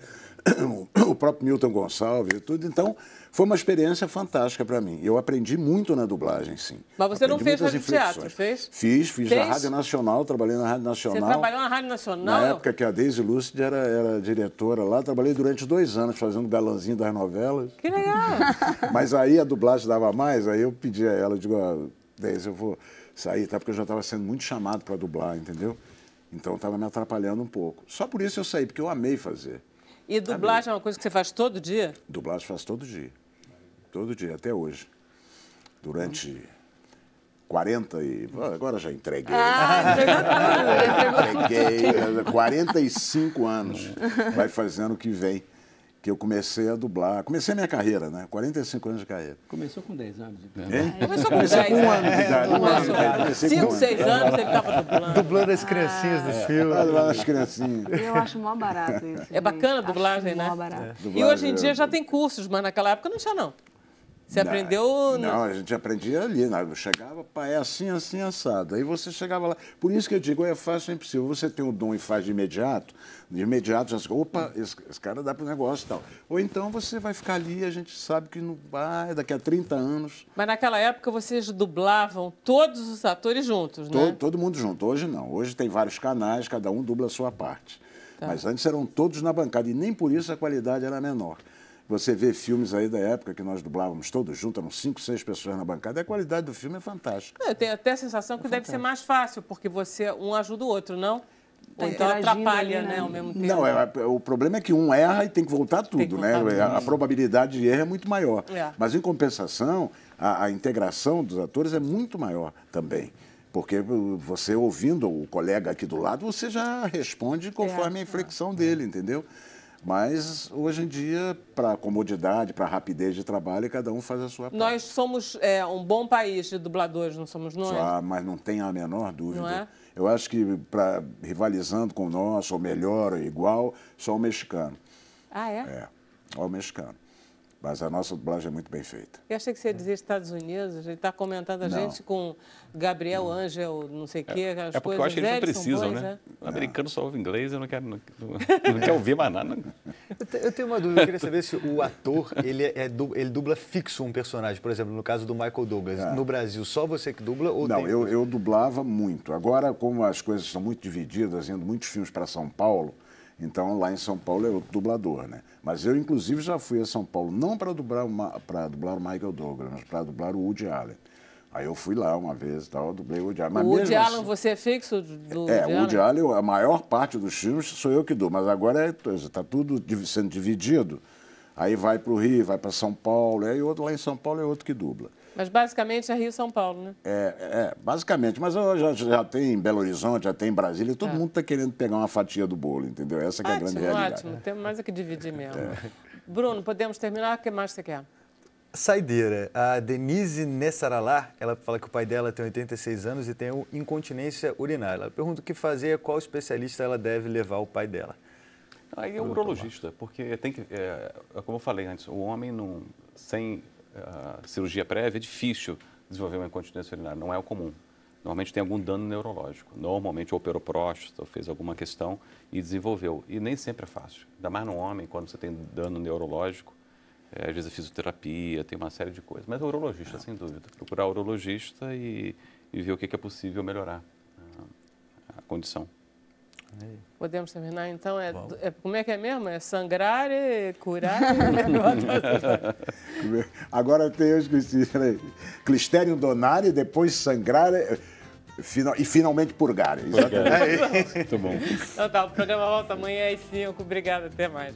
o próprio Milton Gonçalves e tudo. Então, foi uma experiência fantástica para mim. Eu aprendi muito na dublagem, sim. Mas você não fez rádio teatro, fez? Fiz na Rádio Nacional, trabalhei na Rádio Nacional. Você trabalhou na Rádio Nacional? Na época que a Deise Lúcida era diretora lá, trabalhei durante 2 anos fazendo galãzinho das novelas. Que legal! Mas aí a dublagem dava mais, aí eu pedi a ela, eu digo, Deise, eu vou sair, tá? Porque eu já estava sendo muito chamado para dublar, entendeu? Então estava me atrapalhando um pouco. Só por isso eu saí, porque eu amei fazer. E dublagem é uma coisa que você faz todo dia? Dublagem faço todo dia. Todo dia, até hoje. Durante 40 e... Agora já entreguei. Entreguei 45 anos. Vai fazendo o que vem. Que eu comecei a dublar. Comecei a minha carreira, né? 45 anos de carreira. Começou com 10 anos. Começou com 10 anos. Um ano de idade. 5, 6 anos ele estava dublando. Dublando as criancinhas dos filmes. Dublando as criancinhas. Eu acho mó barato isso. É bacana a dublagem, né? Mó barato. E hoje em dia já tem cursos, mas naquela época não tinha, não. Você aprendeu... Não, a gente aprendia ali, né? Eu chegava, é assim, assim, assado. Aí você chegava lá. Por isso que eu digo, é fácil, é impossível. Você tem o dom e faz de imediato já se opa, esse cara dá para o negócio e tal. Ou então você vai ficar ali, a gente sabe que não vai, daqui a 30 anos... Mas naquela época vocês dublavam todos os atores juntos, né? Todo mundo junto. Hoje não. Hoje tem vários canais, cada um dubla a sua parte. Tá. Mas antes eram todos na bancada e nem por isso a qualidade era menor. Você vê filmes aí da época que nós dublávamos todos juntos, eram 5, 6 pessoas na bancada, e a qualidade do filme é fantástica. Eu tenho até a sensação que deve ser mais fácil, porque um ajuda o outro, não? Ou então atrapalha, né, ao mesmo tempo. Não, o problema é que um erra e tem que voltar tudo, né? A probabilidade de erro é muito maior. Mas, em compensação, a integração dos atores é muito maior também. Porque você, ouvindo o colega aqui do lado, você já responde conforme a inflexão dele, entendeu? Mas, hoje em dia, para comodidade, para rapidez de trabalho, cada um faz a sua parte. Nós somos um bom país de dubladores, não somos nós? Mas não tem a menor dúvida. Não é? Eu acho que, rivalizando com o nosso, ou melhor, ou igual, só o mexicano. Ah, é? É, só o mexicano. Mas a nossa dublagem é muito bem feita. Eu achei que você ia dizer Estados Unidos, ele está comentando a gente com Gabriel Ângel, não sei o quê, as porque coisas. Eu acho que eles não precisam, bons, né? O americano só ouve inglês, eu não quero ouvir mais nada. Eu tenho uma dúvida, eu queria saber se o ator, ele dubla fixo um personagem, por exemplo, no caso do Michael Douglas. No Brasil, só você que dubla? Ou não, eu dublava muito. Agora, como as coisas são muito divididas, indo muitos filmes para São Paulo, então lá em São Paulo é outro dublador, né? Mas eu, inclusive, já fui a São Paulo, não para dublar o Michael Douglas, mas para dublar o Woody Allen. Aí eu fui lá uma vez e tal, eu dublei o Woody Allen. Mas o Woody Allen, você é fixo do Woody Allen? O Woody Allen, a maior parte dos filmes sou eu que dublo, mas agora está tudo sendo dividido. Aí vai para o Rio, vai para São Paulo, aí outro lá em São Paulo é outro que dubla. Mas basicamente é Rio e São Paulo, né? Basicamente. Mas já tem em Belo Horizonte, já tem em Brasília, todo mundo está querendo pegar uma fatia do bolo, entendeu? Essa que é a grande realidade. Ótimo, temos mais é que dividir mesmo. Bruno, podemos terminar? O que mais você quer? Saideira. A Denise Nessaralá, ela fala que o pai dela tem 86 anos e tem incontinência urinária. Ela pergunta o que fazer, qual especialista ela deve levar o pai dela. Aí é um urologista, porque tem que, como eu falei antes, o homem sem cirurgia prévia é difícil desenvolver uma incontinência urinária, não é o comum. Normalmente tem algum dano neurológico, normalmente operou próstata, fez alguma questão e desenvolveu. E nem sempre é fácil, ainda mais no homem, quando você tem dano neurológico, às vezes a fisioterapia, tem uma série de coisas. Mas o urologista, sem dúvida, procurar o urologista e ver o que é possível melhorar a condição. Podemos terminar, então? Como é que é mesmo? É sangrar e curar? Agora eu esqueci. Clistério donare, depois sangrar e finalmente purgar. Muito bom. Então tá, o programa volta amanhã às 5. Obrigada, até mais.